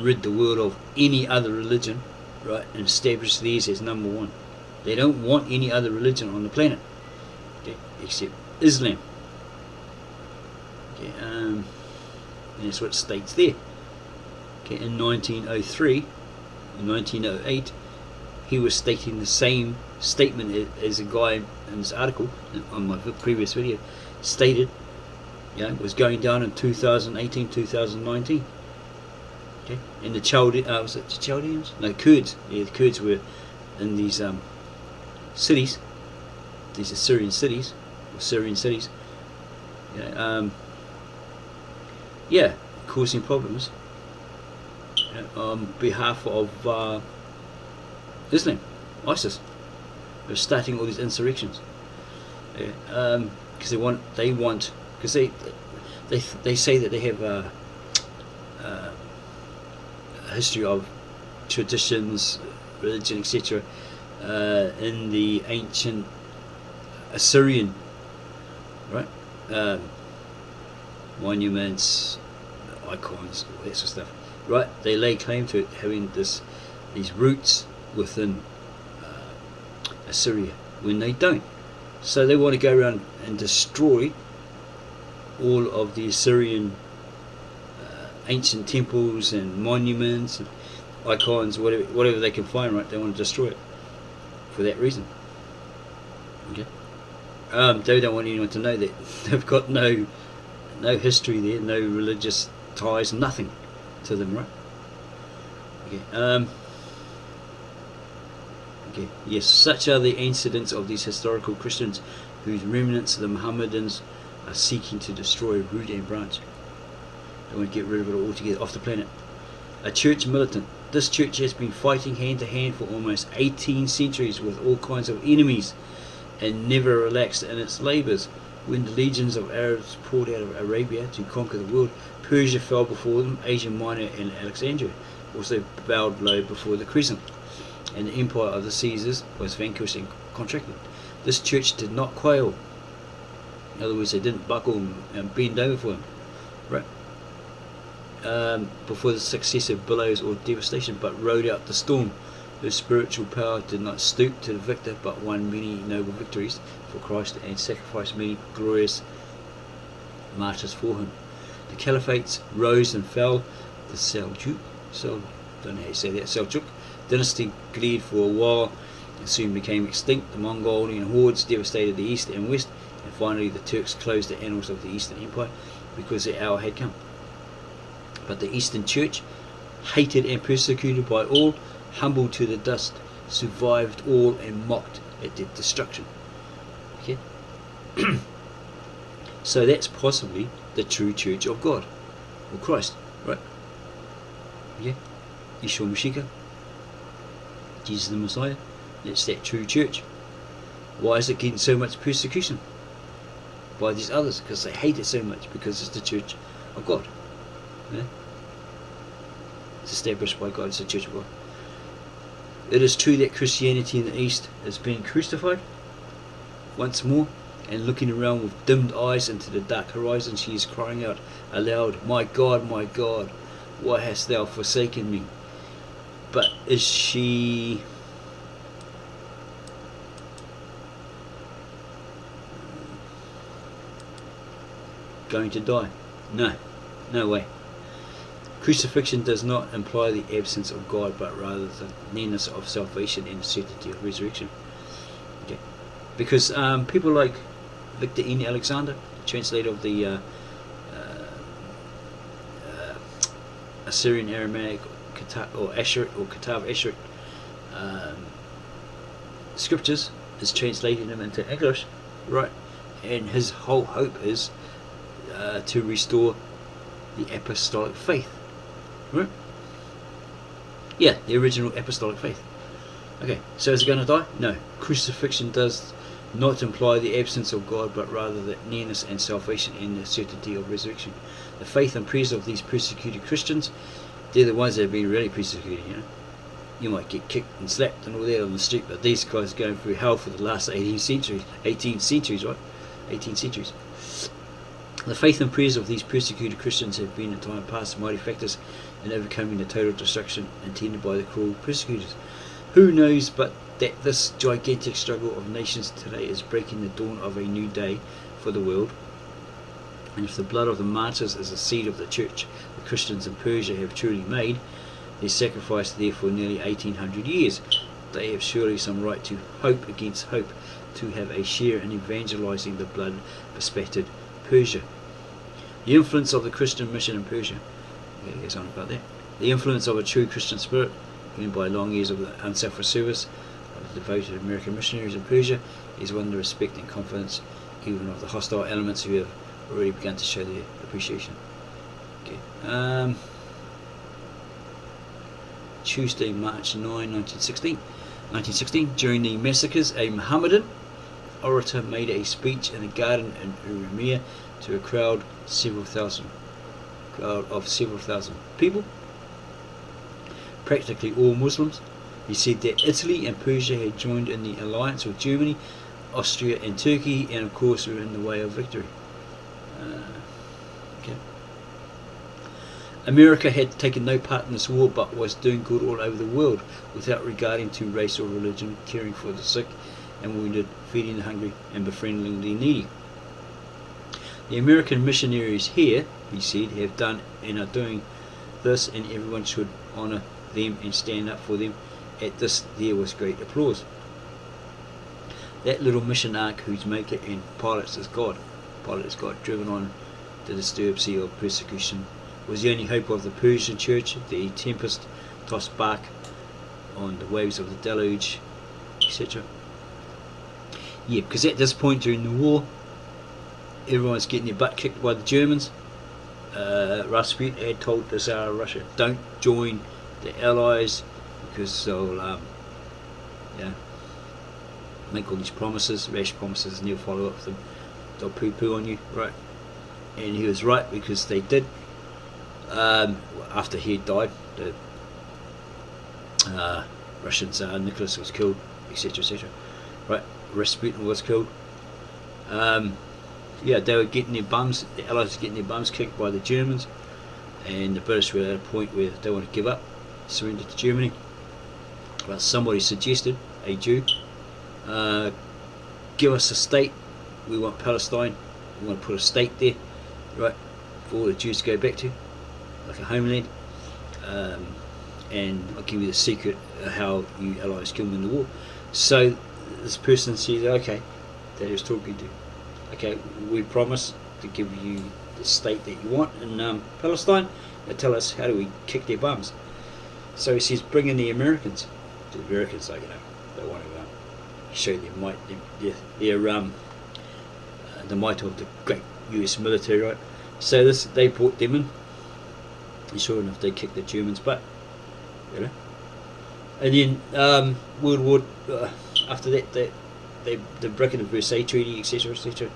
rid the world of any other religion, right, and establish theirs as number one. They don't want any other religion on the planet, okay, except Islam. Okay, and that's what it states there. Okay, in 1903, in 1908, he was stating the same statement as a guy in this article on my previous video stated. It was going down in 2018, 2019. Okay, and the was it the Chaldeans? No, Kurds. Yeah, the Kurds were in these cities, these Assyrian cities, or Syrian cities. Causing problems on behalf of Islam, ISIS. They're starting all these insurrections. Because they say that they have a history of traditions, religion, etc. In the ancient Assyrian, right? Monuments, icons, all that sort of stuff, right? They lay claim to it having these roots within Assyria, when they don't. So they want to go around and destroy all of the Assyrian ancient temples and monuments and icons, whatever they can find, right? They want to destroy it for that reason. Okay. They don't want anyone to know that. They've got no history there, no religious ties, nothing to them, right? Okay. Okay. Yes, such are the incidents of these historical Christians whose remnants the Mohammedans are seeking to destroy root and branch. They want to get rid of it altogether off the planet. A church militant. This church has been fighting hand to hand for almost 18 centuries with all kinds of enemies and never relaxed in its labours. When the legions of Arabs poured out of Arabia to conquer the world, Persia fell before them, Asia Minor and Alexandria also bowed low before the Crescent, and the empire of the Caesars was vanquished and contracted. This church did not quail. In other words, they didn't buckle and bend over for him, right? Before the successive billows or devastation, but rode out the storm. Her spiritual power did not stoop to the victor, but won many noble victories for Christ and sacrificed many glorious martyrs for him. The caliphates rose and fell. The Seljuk, don't know how you say that, Seljuk dynasty glared for a while and soon became extinct. The Mongolian hordes devastated the east and west, and finally the Turks closed the annals of the Eastern Empire because their hour had come. But the Eastern Church, hated and persecuted by all, humbled to the dust, survived all and mocked at their destruction. Okay? So that's possibly the true Church of God, or Christ, right? Yeah? Yeshua Mashiach, Jesus the Messiah, that's that true church. Why is it getting so much persecution by these others? Because they hate it so much, because it's the church of God. Yeah? It's established by God, it's the church of God. It is true that Christianity in the East is being crucified once more, and looking around with dimmed eyes into the dark horizon, she is crying out aloud, my God, why hast thou forsaken me? But is she going to die? No way. Crucifixion does not imply the absence of God, but rather the nearness of salvation and the certainty of resurrection. Okay. Because people like Victor N. Alexander, translator of the Assyrian Aramaic or Asherit or Katav Asherit scriptures, is translating them into English, right? And his whole hope is to restore the apostolic faith, right? Yeah, the original apostolic faith. Okay, so is it going to die? No. Crucifixion does not imply the absence of God, but rather the nearness and salvation and the certainty of resurrection. The faith and prayers of these persecuted Christians, they're the ones that have been really persecuted, you know. You might get kicked and slapped and all that on the street, but these guys are going through hell for the last 18 centuries, right? 18 centuries. The faith and prayers of these persecuted Christians have been in time past mighty factors in overcoming the total destruction intended by the cruel persecutors. Who knows but that this gigantic struggle of nations today is breaking the dawn of a new day for the world? And if the blood of the martyrs is the seed of the church the Christians in Persia have truly made, their sacrifice there for nearly 1800 years, they have surely some right to hope against hope to have a share in evangelizing the blood bespattered Persia. The influence of the Christian mission in Persia, it goes on about that. The influence of a true Christian spirit, given by long years of the unselfish service of the devoted American missionaries in Persia, is won the respect and confidence even of the hostile elements who have already begun to show their appreciation. Okay. Tuesday, March 9, 1916. During the massacres, a Mohammedan orator made a speech in a garden in Urumia to a crowd of several thousand people, practically all Muslims. He said that Italy and Persia had joined in the alliance with Germany, Austria and Turkey, and of course were in the way of victory. Okay. America had taken no part in this war, but was doing good all over the world without regarding to race or religion, caring for the sick and wounded, feeding the hungry and befriending the needy. The American missionaries here, he said, have done and are doing this, and everyone should honour them and stand up for them. At this there was great applause. That little mission ark whose maker and pilot is God, driven on the disturbed sea of persecution, was the only hope of the Persian church, the tempest-tossed bark on the waves of the deluge, etc. Yeah, because at this point during the war, everyone's getting their butt kicked by the Germans. Rasputin had told the Tsar of Russia, don't join the Allies because they'll make all these promises, rash promises, and they'll follow up with them. They'll poo-poo on you, right? And he was right, because they did. After he had died, the Russian Tsar Nicholas was killed, etc., etc. Right, Rasputin was killed. Yeah, they were getting their bums. The Allies were getting their bums kicked by the Germans, and the British were at a point where they wanted to give up, surrender to Germany. But somebody suggested, a Jew, give us a state. We want Palestine. We want to put a state there, right, for all the Jews to go back to, like a homeland. And I'll give you the secret of how you Allies killed them in the war. So this person says, okay, that he was talking to, okay, we promise to give you the state that you want in Palestine. Now tell us, how do we kick their bums? So he says, bring in the Americans. The Americans, like, they want to show their might, the might of the great US military, right? So they brought them in, and sure enough, they kicked the Germans' butt, And then World War after that, the breaking of Versailles Treaty, etc., etc.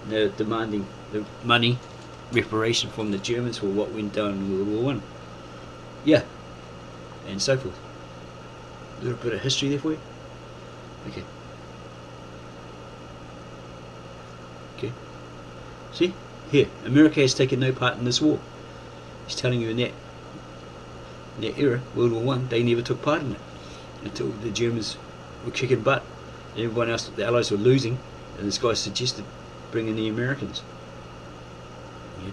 And they're demanding the money reparation from the Germans for what went down in World War One. Yeah, and so forth. A little bit of history there for you. Okay. See, here, America has taken no part in this war. He's telling you in that era, World War One, they never took part in it until the Germans were kicking butt, and everyone else, the Allies, were losing, and this guy suggested bringing the Americans. Yeah.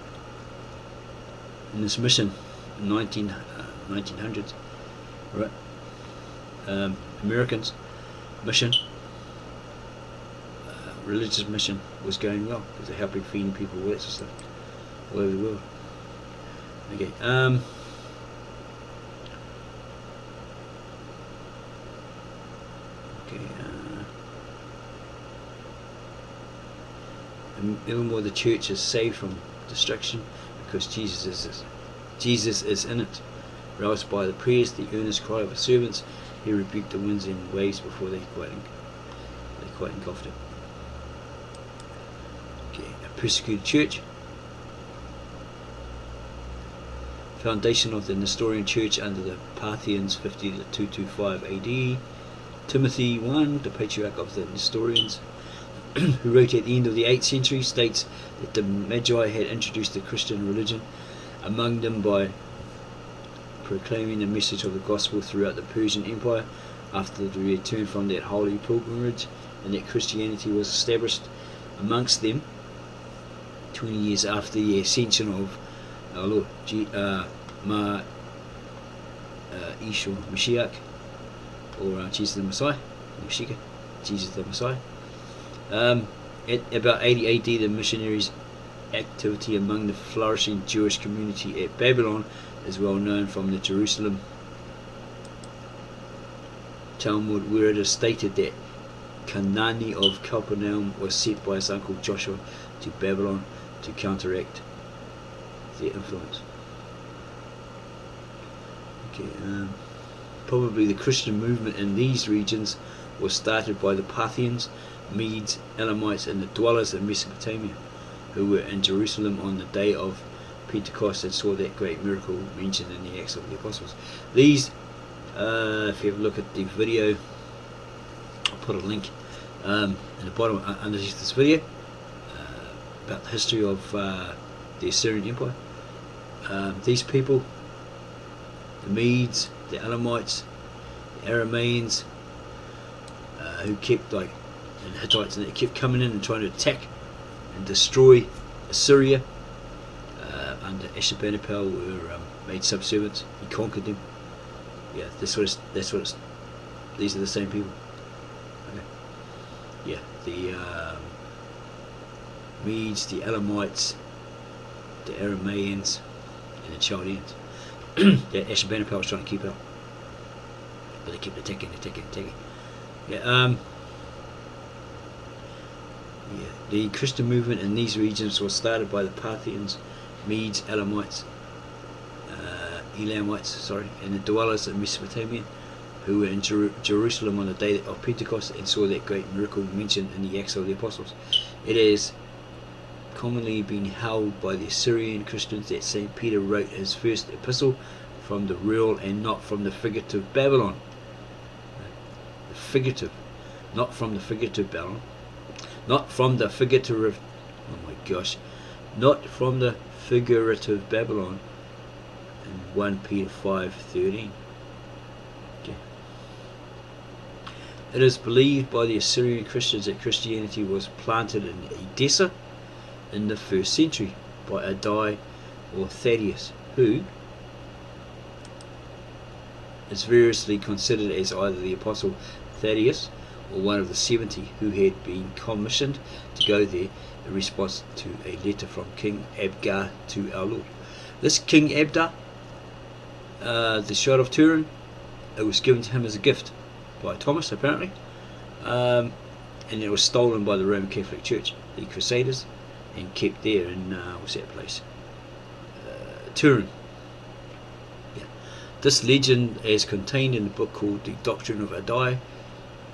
In this mission, in 1900s, right? Americans mission, religious mission was going well because they're helping feeding people, all that sort of stuff, all over the world. Okay. Even more, the church is saved from destruction because Jesus is in it. Roused by the prayers, the earnest cry of his servants, he rebuked the winds and waves before they quite engulfed it. Okay, a persecuted church. Foundation of the Nestorian Church under the Parthians, 50 to 225 AD. Timothy I, the patriarch of the Nestorians, who wrote at the end of the 8th century, states that the Magi had introduced the Christian religion among them by proclaiming the message of the gospel throughout the Persian Empire after the return from that holy pilgrimage, and that Christianity was established amongst them 20 years after the ascension of our Lord Mashiach, or Jesus the Messiah, Mashiach, Jesus the Messiah. At about 80 AD, the missionaries' activity among the flourishing Jewish community at Babylon is well known from the Jerusalem Talmud, where it is stated that Kanani of Capernaum was sent by his uncle Joshua to Babylon to counteract their influence. Okay, probably the Christian movement in these regions was started by the Parthians, Medes, Elamites, and the dwellers in Mesopotamia, who were in Jerusalem on the day of Pentecost and saw that great miracle mentioned in the Acts of the Apostles. These, if you have a look at the video, I'll put a link in the bottom underneath this video about the history of the Assyrian Empire. These people, the Medes, the Elamites, the Arameans, who kept and Hittites, and they kept coming in and trying to attack and destroy Assyria under Ashurbanipal, were made subservients. He conquered them. Yeah, these are the same people. Okay. Yeah, the Medes, the Elamites, the Arameans, and the Chaldeans. That Ashurbanipal was trying to keep up, but they kept attacking. Yeah, the Christian movement in these regions was started by the Parthians, Medes, Elamites, and the dwellers in Mesopotamia, who were in Jerusalem on the day of Pentecost and saw that great miracle mentioned in the Acts of the Apostles. It has commonly been held by the Assyrian Christians that St. Peter wrote his first epistle from the real and not from the figurative Babylon. The figurative, not from the figurative Babylon. Not from the figurative, not from the figurative Babylon in 1 Peter 5:13. Okay. It is believed by the Assyrian Christians that Christianity was planted in Edessa in the 1st century by Adai or Thaddeus, who is variously considered as either the Apostle Thaddeus or one of the 70 who had been commissioned to go there in response to a letter from King Abgar to our Lord. This King Abgar, the Shard of Turin, it was given to him as a gift by Thomas apparently, and it was stolen by the Roman Catholic Church, the Crusaders, and kept there in what's that place? Turin. Yeah. This legend is contained in a book called The Doctrine of Adai,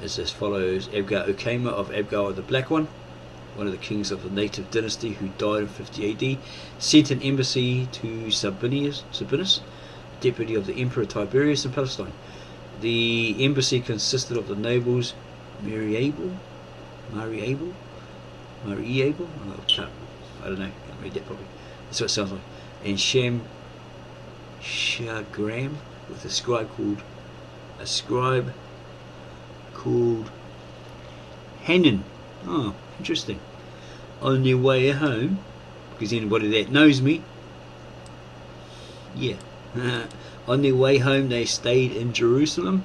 is as follows. Abgar Ukema of Abgar the Black One of the kings of the native dynasty who died in 50 AD, sent an embassy to Sabinus, deputy of the Emperor Tiberius in Palestine. The embassy consisted of the nobles Mariable, I don't know, can't read that properly. That's what it sounds like. And Shagram, with a scribe called Hanan. Oh, interesting. On their way home, because anybody that knows me, yeah, on their way home they stayed in Jerusalem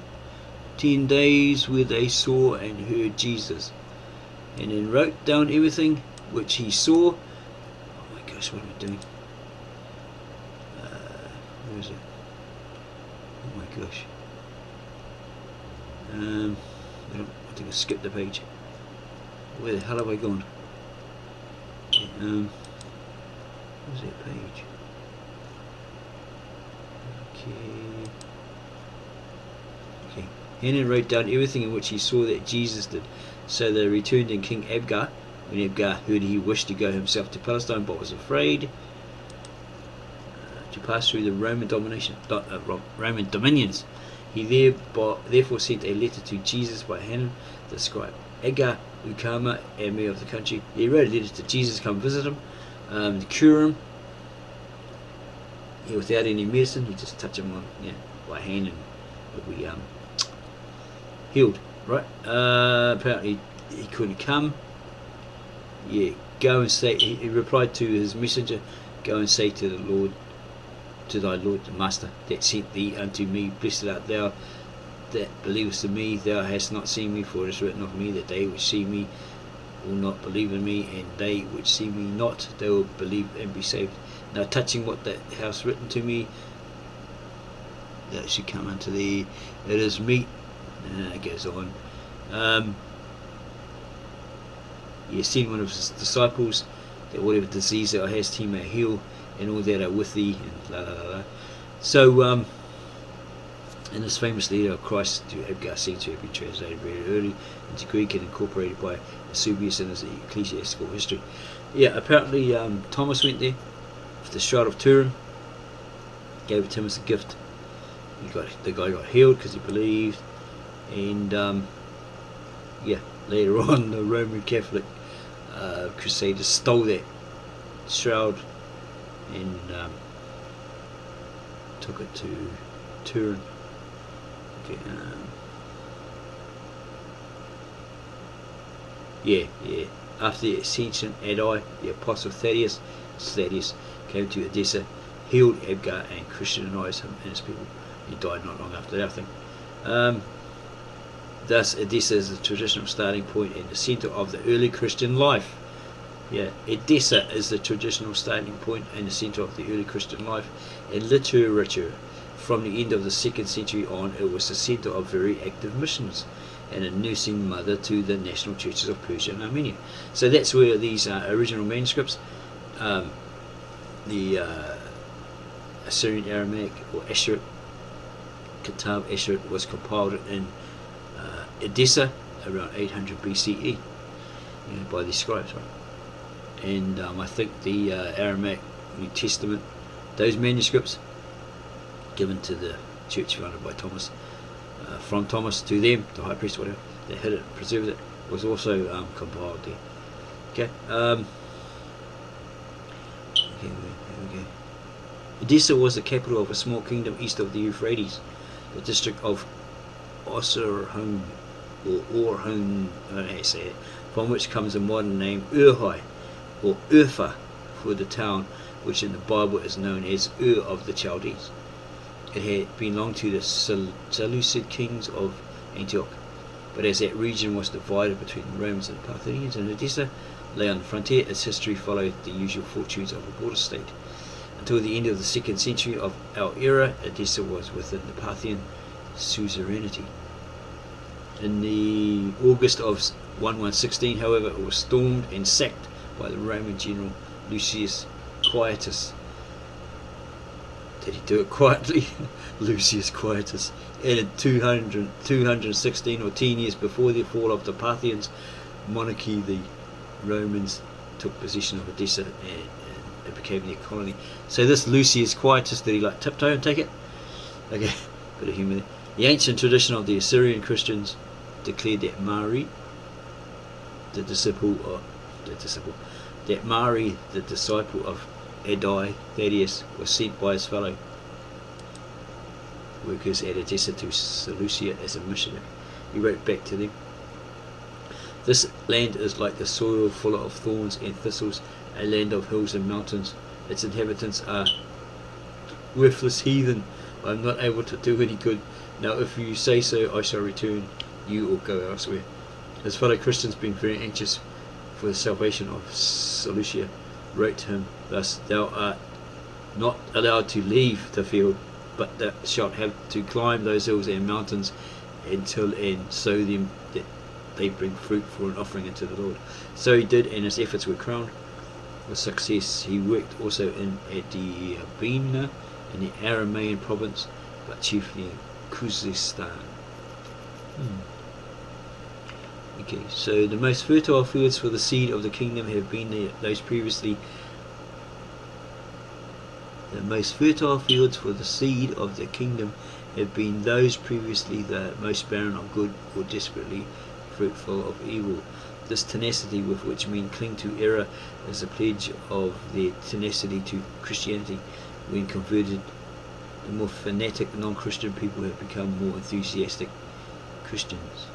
10 days, where they saw and heard Jesus, and then wrote down everything which he saw. Oh my gosh, what am I doing? Where is it? Oh my gosh. I think I skipped the page. Where the hell have I gone? Where's that page? Okay. Hanan wrote down everything in which he saw that Jesus did. So they returned in King Abgar. When Abgar heard, he wished to go himself to Palestine, but was afraid to pass through the Roman dominions. He therefore sent a letter to Jesus by Hanan the scribe. Abgar Ukama, emir of the country, he wrote a letter to Jesus, come visit him, to cure him. Without any medicine, he just touched him on, by hand, and healed, right? Apparently he couldn't come. Yeah, go and say, he replied to his messenger, go and say to the Lord, to thy Lord, the Master, that sent thee unto me, blessed art thou that believest in me, thou hast not seen me, for it is written of me that they which see me will not believe in me, and they which see me not, they will believe and be saved. Now touching what that hast written to me, that should come unto thee, it is meet, and it goes on. He has seen one of his disciples, that whatever disease thou hast, he may heal, and all that are with thee, and la la la la. So, in this famous letter of Christ to Abgar seems to have been translated very early into Greek and incorporated by Eusebius in his ecclesiastical history. Yeah, apparently Thomas went there with the shroud of Turin, gave it to him as a gift. The guy got healed because he believed, and yeah, later on the Roman Catholic Crusaders stole that shroud and took it to Turin. Okay, yeah. After the ascension, Adai, the apostle Thaddeus came to Edessa, healed Abgar, and Christianized him and his people. He died not long after that, I think. Thus, Edessa is the traditional starting point and the centre of the early Christian life. Yeah, Edessa is the traditional starting point and the centre of the early Christian life and literature. From the end of the 2nd century on, it was the centre of very active missions and a nursing mother to the national churches of Persia and Armenia. So that's where these original manuscripts, the Assyrian Aramaic or Asherit, Kitab Asherit, was compiled in Edessa around 800 BCE, by these scribes, right? And I think the Aramaic New Testament, those manuscripts given to the church founded by Thomas, from Thomas to them, the high priest, whatever, that had it, preserved it, was also compiled there. Okay. Here we go. Edessa was the capital of a small kingdom east of the Euphrates, the district of Osirhum, or Orhun, I don't know how you say it, from which comes a modern name Urhai, or Urfa, for the town, which in the Bible is known as Ur of the Chaldees. It had belonged to the Seleucid kings of Antioch, but as that region was divided between the Romans and the Parthians, and Edessa lay on the frontier, its history followed the usual fortunes of a border state. Until the end of the 2nd century of our era, Edessa was within the Parthian suzerainty. In the August of 1116, however, it was stormed and sacked by the Roman general Lucius Quietus. Did he do it quietly? Lucius Quietus. And in 216 or 10 years before the fall of the Parthians monarchy, the Romans took possession of Edessa and it became their colony. So this Lucius Quietus, did he like tiptoe and take it? Okay, bit of humour there. The ancient tradition of the Assyrian Christians declared that Mari, the disciple of Adai, Thaddeus, was sent by his fellow workers at Edessa to Seleucia as a missionary. He wrote back to them, "This land is like the soil full of thorns and thistles, a land of hills and mountains. Its inhabitants are worthless heathen. I am not able to do any good. Now if you say so, I shall return you or go elsewhere." His fellow Christians, being very anxious for the salvation of Seleucia, wrote to him thus, "Thou art not allowed to leave the field, but thou shalt have to climb those hills and mountains until and sow them, that they bring fruit for an offering unto the Lord." So he did, and his efforts were crowned with success. He worked also at the Bina in the Aramaean province, but chiefly in Khuzestan. Okay, so the most fertile fields for the seed of the kingdom have been the most fertile fields for the seed of the kingdom have been those previously the most barren of good or desperately fruitful of evil. This tenacity with which men cling to error is a pledge of their tenacity to Christianity. When converted, the more fanatic non-Christian people have become more enthusiastic Christians.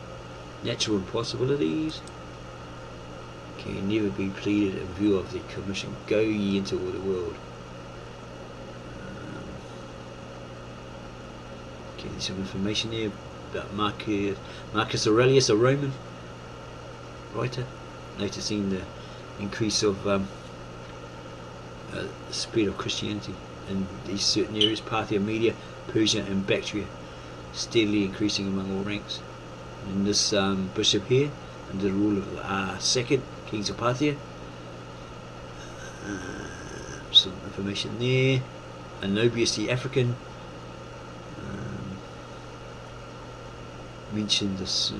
Natural impossibilities can never be pleaded in view of the commission. Go ye into all the world. Okay, there's some information there about Marcus Aurelius, a Roman writer, noticing the increase of the spread of Christianity in these certain areas, Parthia, Media, Persia and Bactria, steadily increasing among all ranks. And this bishop here, under the rule of the second kings of Parthia, some information there. Anobius the African mentioned this,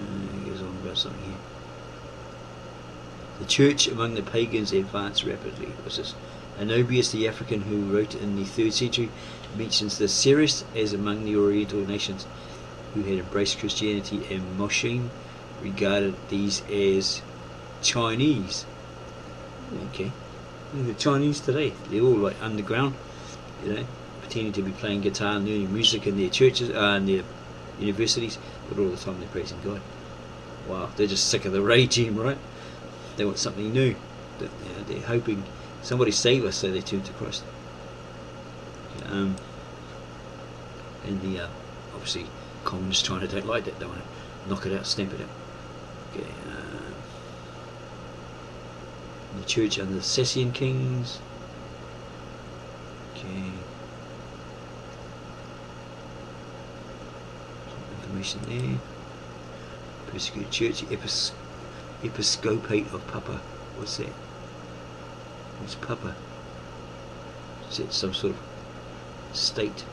goes on about something here. The church among the pagans advanced rapidly. What's this? Anobius the African, who wrote in the 3rd century, mentions the Ceres as among the Oriental nations who had embraced Christianity, and Mosheim regarded these as Chinese. Okay, the Chinese today, they're all like underground, pretending to be playing guitar and learning music in their churches and their universities, but all the time they're praising God. Wow, they're just sick of the regime, right? They want something new. They're hoping somebody save us, so they turn to Christ. And the obviously communist China don't like that. They want to knock it out, stamp it out. Okay. The church under the Sassanian kings. Okay. Some information there. Persecuted church, episcopate of Papa. What's that? What's Papa? Is it some sort of state?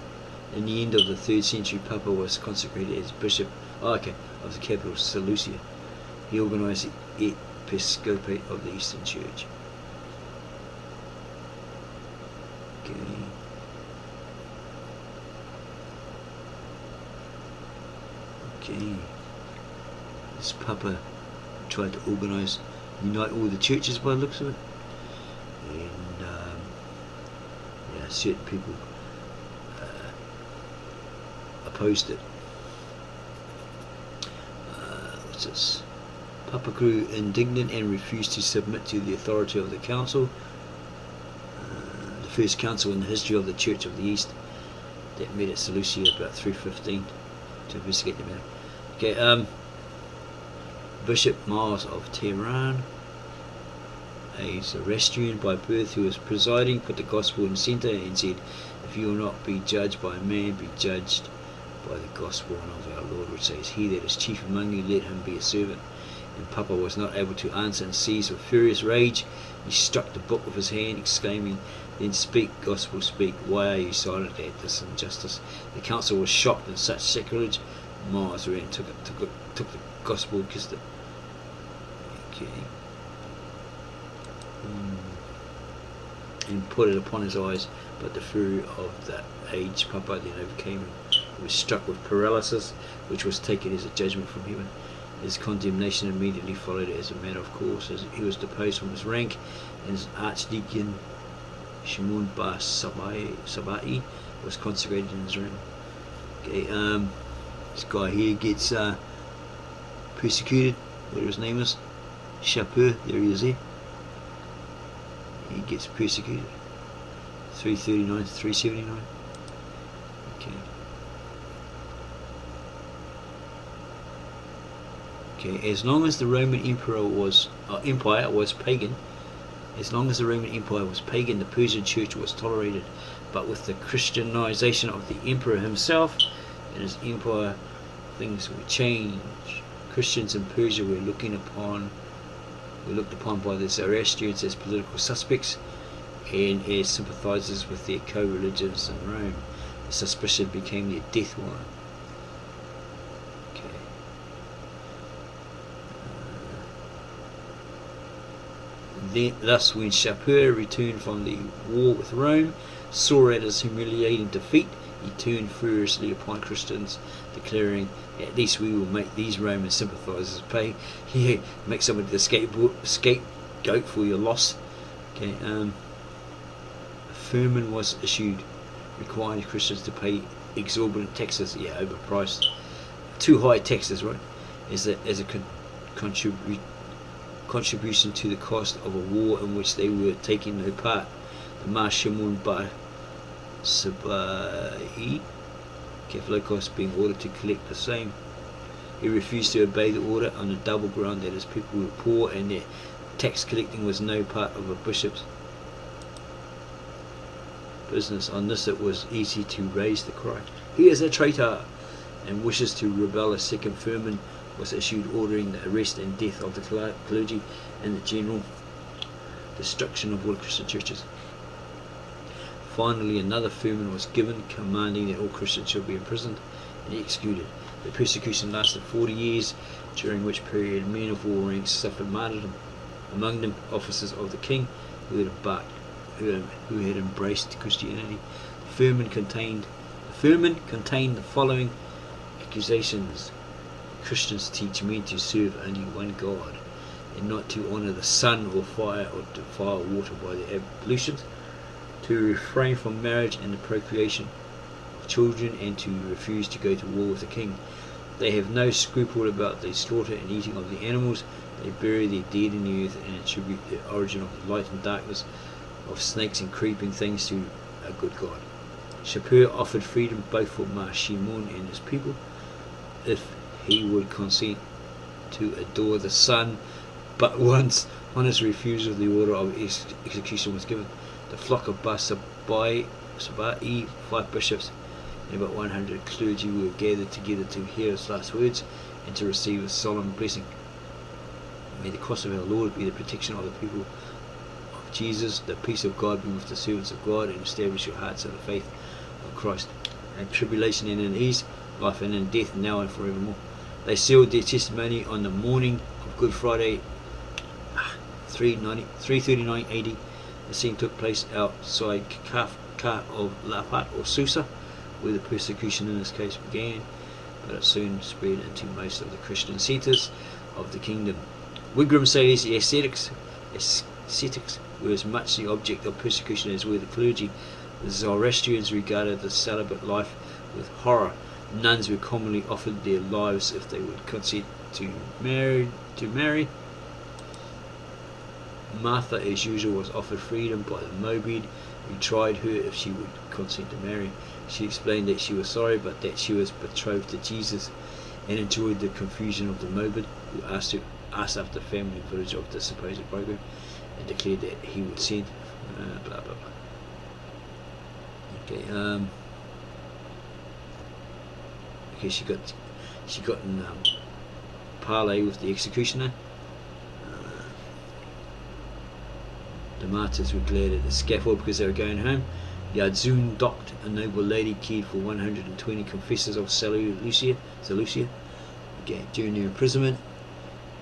In the end of the 3rd century, Papa was consecrated as bishop of the capital Seleucia. He organised the episcopate of the Eastern Church. Okay. This Papa tried to unite all the churches by the looks of it. And certain people opposed it. What's this? Papa grew indignant and refused to submit to the authority of the council, the first council in the history of the Church of the East, that met at Seleucia about 315 to investigate the matter. Okay, Bishop Miles of Tehran, a Zoroastrian by birth who was presiding, put the gospel in the centre and said, "If you will not be judged by man, be judged by the gospel and of our Lord, which says, He that is chief among you, let him be a servant." And Papa was not able to answer, and seized with furious rage, he struck the book with his hand, exclaiming, "Then speak, gospel, speak. Why are you silent at this injustice?" The council was shocked at such sacrilege. Miles ran and took the gospel and kissed it. Okay. And put it upon his eyes, but the fury of the aged Papa then overcame him. He was struck with paralysis, which was taken as a judgment from heaven. His condemnation immediately followed as a matter of course, as he was deposed from his rank, and his archdeacon Shimun Bar Sabai was consecrated in his reign. Okay, this guy here gets persecuted, whatever his name is, Shapur, there he is there. He gets persecuted. 339 to 379. Okay. Okay, as long as the Roman empire was pagan, the Persian church was tolerated. But with the Christianization of the emperor himself and his empire, things would change. Christians in Persia were looked upon by the Zoroastrians as political suspects and as sympathizers with their co-religions in Rome. The suspicion became their death warrant. Okay. Thus, when Shapur returned from the war with Rome, sore at his humiliating defeat, he turned furiously upon Christians, declaring, "At least we will make these Roman sympathizers pay." He make somebody the scapegoat for your loss. Okay, a firman was issued requiring Christians to pay exorbitant taxes, overpriced, 2 high taxes, right, as a contribution to the cost of a war in which they were taking no part. The Mar Shimun Esai Catholicos being ordered to collect the same. He refused to obey the order on the double ground that his people were poor and that tax collecting was no part of a bishop's business. On this it was easy to raise the cry, "He is a traitor," and wishes to rebel. A second firman was issued ordering the arrest and death of the clergy and the general destruction of all Christian churches. Finally, another firman was given, commanding that all Christians should be imprisoned and executed. The persecution lasted 40 years, during which period men of all ranks suffered martyrdom, among them officers of the king who had embraced Christianity. The firman contained the following accusations: Christians teach men to serve only one God, and not to honour the sun or fire or defile water by their ablutions, to refrain from marriage and the procreation of children, and to refuse to go to war with the king. They have no scruple about the slaughter and eating of the animals. They bury their dead in the earth and attribute the origin of the light and darkness, of snakes and creeping things, to a good God. Shapur offered freedom both for Mar Shimun and his people if he would consent to adore the sun, but once on his refusal the order of execution was given. The flock of Sabai, 5 bishops and about 100 clergy were gathered together to hear his last words and to receive a solemn blessing. May the cross of our Lord be the protection of the people of Jesus. The peace of God be with the servants of God, and establish your hearts in the faith of Christ. In tribulation and in ease, life and in death, now and forevermore. They sealed their testimony on the morning of Good Friday, 339 AD. The scene took place outside Kafka of Lapat or Susa, where the persecution in this case began, but it soon spread into most of the Christian centres of the kingdom. Wigram says the ascetics were as much the object of persecution as were the clergy. The Zoroastrians regarded the celibate life with horror. Nuns were commonly offered their lives if they would consent to marry. Martha, as usual, was offered freedom by the Mobed, who tried her if she would consent to marry. She explained that she was sorry, but that she was betrothed to Jesus, and enjoyed the confusion of the Mobed, who asked after the family and village of the supposed bridegroom, and declared that he would send. Blah blah blah. Okay. Okay. She got in parley with the executioner. The martyrs were glad at the scaffold because they were going home. Yadzun docked, a noble lady, cared for 120 confessors of Seleucia during their imprisonment,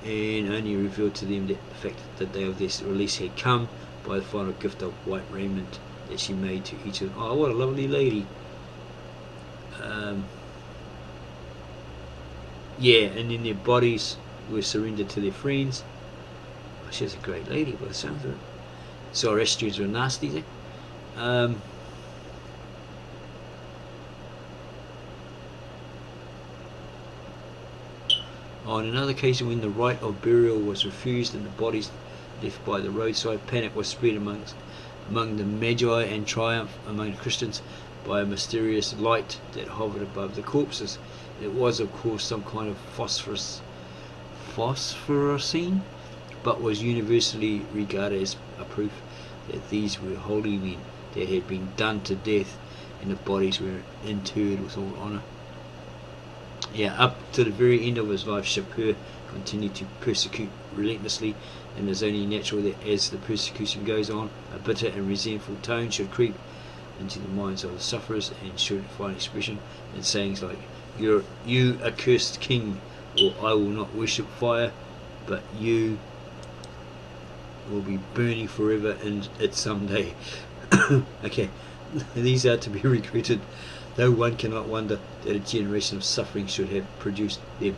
and only revealed to them that the fact that the day of their release had come by the final gift of white raiment that she made to each of them. Oh, what a lovely lady. Yeah, and then their bodies were surrendered to their friends. Oh, she was a great lady by the sounds of it. Zoroastrians were nasty there. On another occasion, when the rite of burial was refused and the bodies left by the roadside, panic was spread among the Magi and triumph among the Christians by a mysterious light that hovered above the corpses. It was, of course, some kind of phosphorusine, but was universally regarded as a proof that these were holy men that had been done to death, and the bodies were interred with all honour. Yeah, up to the very end of his life, Shapur continued to persecute relentlessly, and it is only natural that as the persecution goes on, a bitter and resentful tone should creep into the minds of the sufferers and should find expression in sayings like, "You accursed king," or "I will not worship fire, but you will be burning forever in it someday." Okay, these are to be regretted, though one cannot wonder that a generation of suffering should have produced them.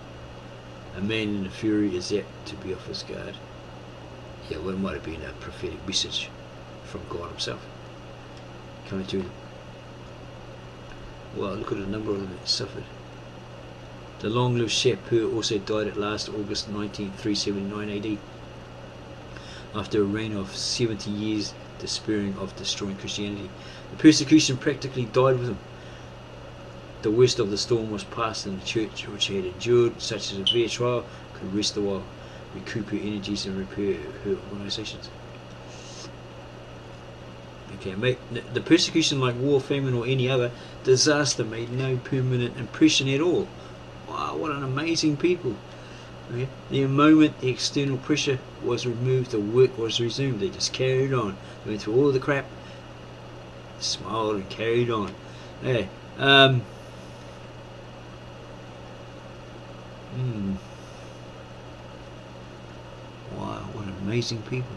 A man in a fury is apt to be off his guard. Yeah, well, it might have been a prophetic message from God himself coming to them. Well, look at the number of them that suffered. The long-lived shepherd also died at last August 379 AD, after a reign of 70 years, despairing of destroying Christianity. The persecution practically died with him. The worst of the storm was past, and the church, which had endured such a severe trial, could rest a while, recoup her energies and repair her organisations. Okay, mate, the persecution, like war, famine or any other disaster, made no permanent impression at all. Wow, what an amazing people. Okay. The moment the external pressure was removed, the work was resumed. They just carried on. They went through all the crap, smiled and carried on. Yeah. Wow, what amazing people.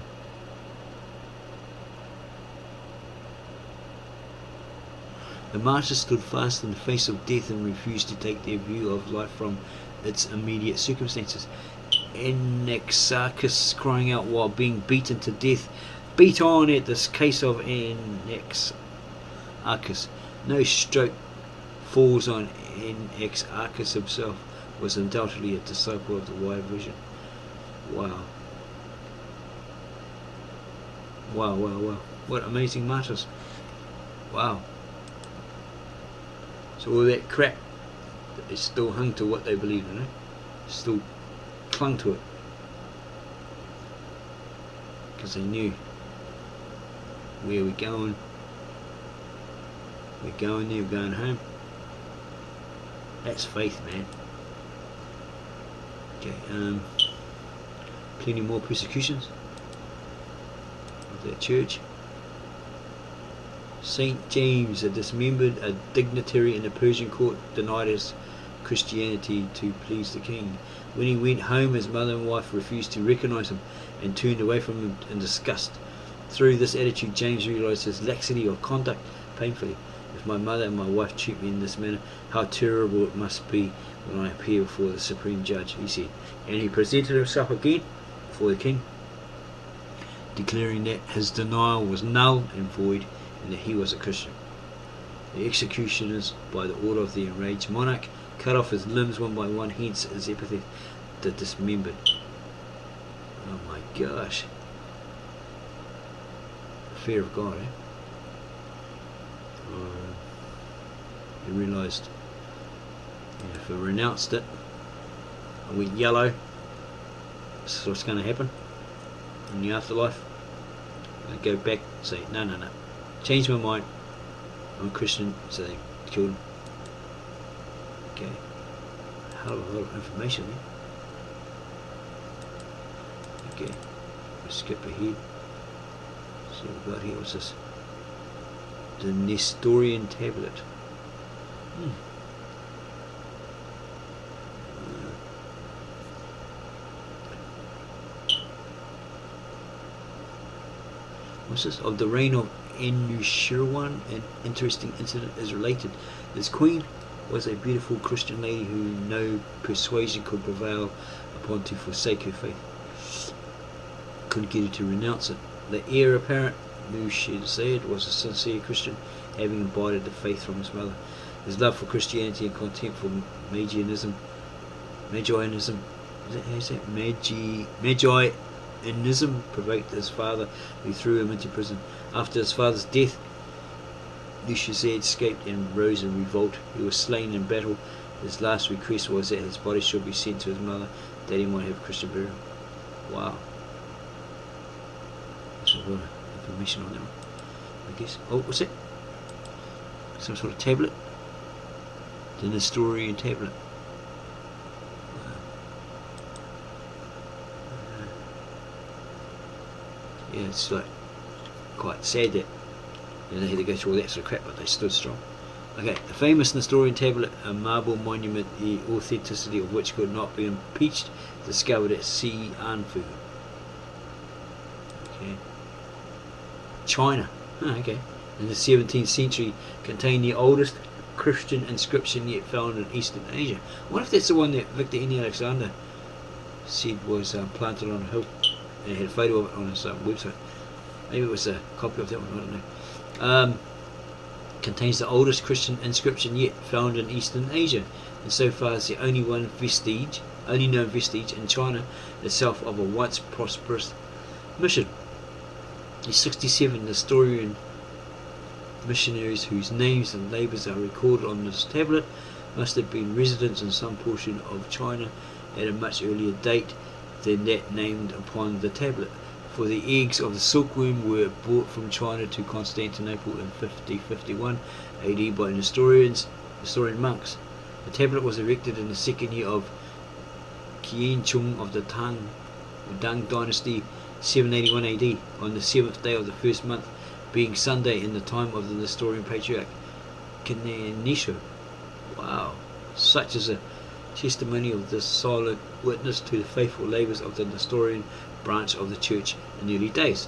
The martyrs stood fast in the face of death and refused to take their view of life from its immediate circumstances. Anaxarchus crying out while being beaten to death. Beat on at this case of Anaxarchus. No stroke falls on Anaxarchus himself. Was undoubtedly a disciple of the wide vision. Wow. Wow, wow, wow. What amazing martyrs. Wow. So all that crap, they still hung to what they believed in, still clung to it, because they knew where we're going. We're going there, we're going home. That's faith, man. Okay, plenty more persecutions of that church. Saint James, a dismembered, a dignitary in the Persian court, denied his Christianity to please the king. When he went home, his mother and wife refused to recognize him and turned away from him in disgust. Through this attitude, James realized his laxity of conduct painfully. If my mother and my wife treat me in this manner, how terrible it must be when I appear before the supreme judge, he said. And he presented himself again before the king, declaring that his denial was null and void, and that he was a Christian. The executioners, by the order of the enraged monarch, cut off his limbs one by one, hence his epithet, the dismembered. Oh my gosh. The fear of God, He realised, if I renounced it, I went yellow, this is what's going to happen in the afterlife. I go back and say, no, change my mind, I'm a Christian, so they killed him. Okay, hell of a lot of information there. Okay, let's skip ahead. See what we've got here. What's this? The Nestorian tablet. What's this? Of the reign of Anushirwan, an interesting incident is related. This queen was a beautiful Christian lady who no persuasion could prevail upon to forsake her faith. Couldn't get her to renounce it. The heir apparent, Mushid was a sincere Christian, having imbibed the faith from his mother. His love for Christianity and contempt for Magianism, is that how you say it? Magianism provoked his father, who threw him into prison. After his father's death, Lushazad escaped and rose in revolt. He was slain in battle. His last request was that his body should be sent to his mother, that he might have Christian burial. Wow. There's a lot of information on that one, I guess. Oh, what's it? Some sort of tablet? The Nestorian tablet. Yeah, it's like quite sad that they had to go through all that sort of crap, but they stood strong. Okay, the famous Nestorian tablet, a marble monument, the authenticity of which could not be impeached, discovered at Anfu. Okay. China. Okay. In the 17th century, contained the oldest Christian inscription yet found in Eastern Asia. I wonder if that's the one that Victor N. Alexander said was planted on a hill, and had a photo of it on his website. Maybe it was a copy of that one, I don't know. contains the oldest Christian inscription yet found in Eastern Asia, and so far is the only known vestige in China itself of a once prosperous mission. The 67 Nestorian missionaries whose names and labours are recorded on this tablet must have been residents in some portion of China at a much earlier date than that named upon the tablet, for the eggs of the silkworm were brought from China to Constantinople in 50-51 AD by Nestorian monks. The tablet was erected in the second year of Qian Chung of the Tang dynasty, 781 AD, on the 7th day of the first month, being Sunday in the time of the Nestorian Patriarch Cananisho. Wow, such is a testimony of this silent witness to the faithful labours of the Nestorian branch of the church in the early days.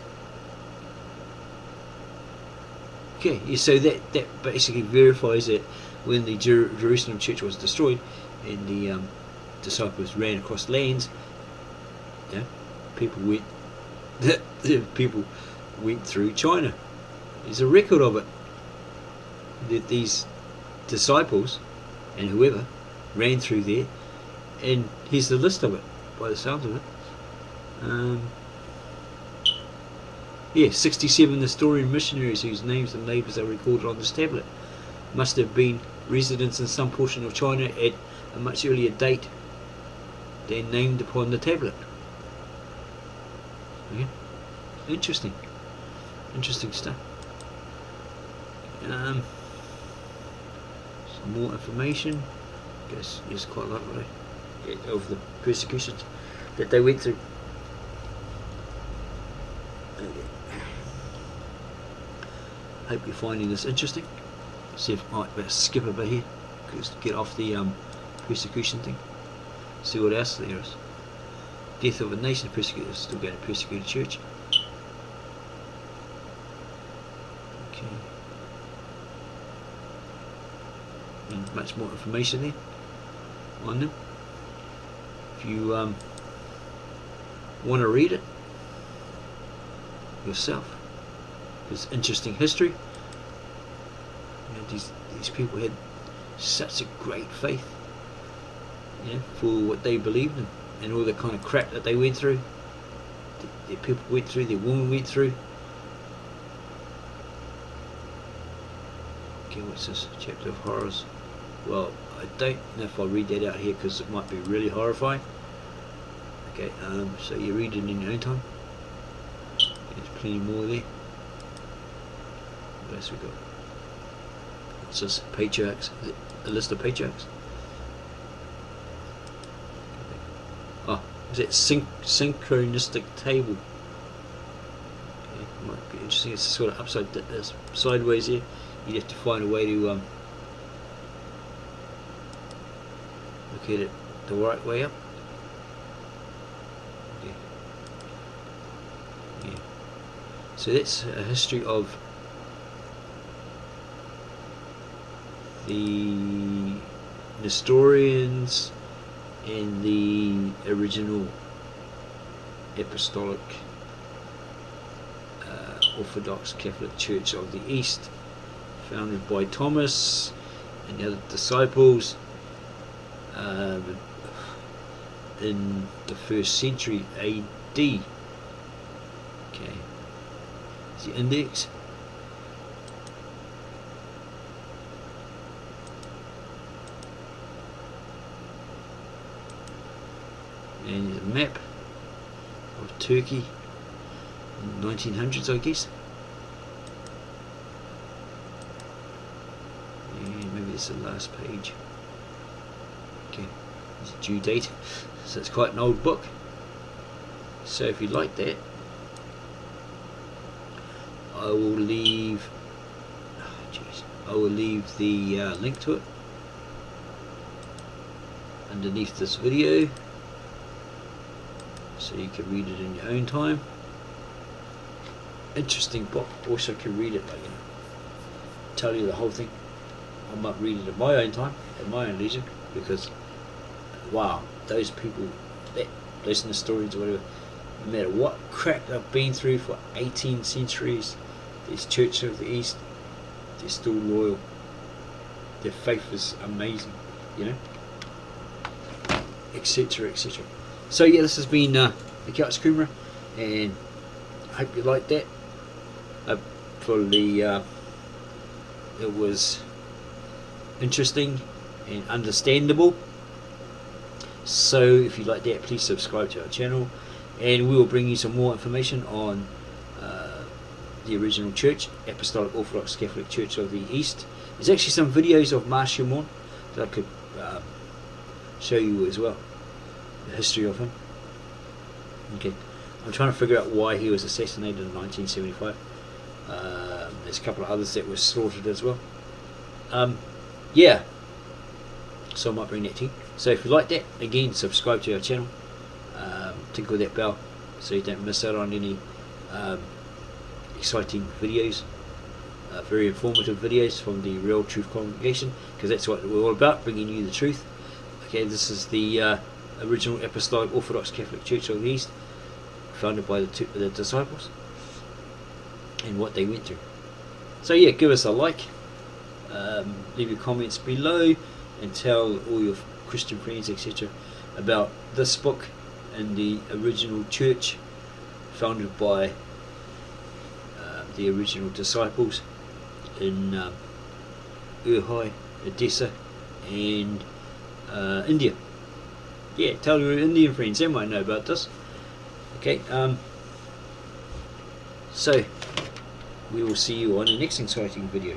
Okay, so that basically verifies that when the Jerusalem church was destroyed and the disciples ran across lands, people went through China. There's a record of it, that these disciples and whoever ran through there, and here's the list of it by the sound of it. 67 Nestorian missionaries whose names and labours are recorded on this tablet must have been residents in some portion of China at a much earlier date than named upon the tablet. Okay. Interesting stuff. Some more information. I guess there's quite a lot of the persecutions that they went through. Hope you're finding this interesting. See if I might skip a bit here, just get off the persecution thing. See what else there is. Death of a nation, persecutors still going to persecute a church. Okay. And much more information there on them. If you want to read it yourself, it's interesting history. You know, these people had such a great faith, for what they believed in, and all the kind of crap that they went through, their people went through, their women went through. Okay, what's this? Chapter of Horrors. Well, I don't know if I'll read that out here because it might be really horrifying. Okay, so you read it in your own time. There's plenty more there. What else we got? What's this? Patriarchs. Is it a list of patriarchs? Oh, is it synchronistic table? Okay, might be interesting. It's sort of sideways here. You'd have to find a way to look at it the right way up. Yeah. So that's a history of the Nestorians and the original Apostolic Orthodox Catholic Church of the East, founded by Thomas and the other disciples in the 1st century AD. Okay, is the index. And there's a map of Turkey in the 1900s, I guess. And maybe it's the last page. Okay, there's a due date. So it's quite an old book. So if you like that, I will leave the link to it underneath this video, so you can read it in your own time. Interesting book. Also can read it, tell you the whole thing. I might read it at my own time, at my own leisure, because wow, those people that listen to stories or whatever, no matter what crap they've been through for 18 centuries, these churches of the East, they're still loyal. Their faith is amazing, you know, etc, etc. So yeah, this has been the Couch Kumara, and I hope you liked that. Hopefully it was interesting and understandable. So if you like that, please subscribe to our channel, and we will bring you some more information on the original church, Apostolic Orthodox Catholic Church of the East. There's actually some videos of Mar Shimun that I could show you as well, the history of him. Okay, I'm trying to figure out why he was assassinated in 1975. There's a couple of others that were slaughtered as well. Yeah, so I might bring that to you. So if you like that, again, subscribe to our channel, tickle that bell so you don't miss out on any exciting videos, very informative videos from the Real Truth Congregation, because that's what we're all about, bringing you the truth. Okay, this is the original Apostolic Orthodox Catholic Church of the East, founded by the disciples, and what they went through. So yeah, give us a like, leave your comments below, and tell all your Christian friends, etc., about this book and the original church founded by the original disciples in Urhai, Odessa, and India. Yeah, tell your Indian friends, they might know about this. Okay, so we will see you on the next exciting video.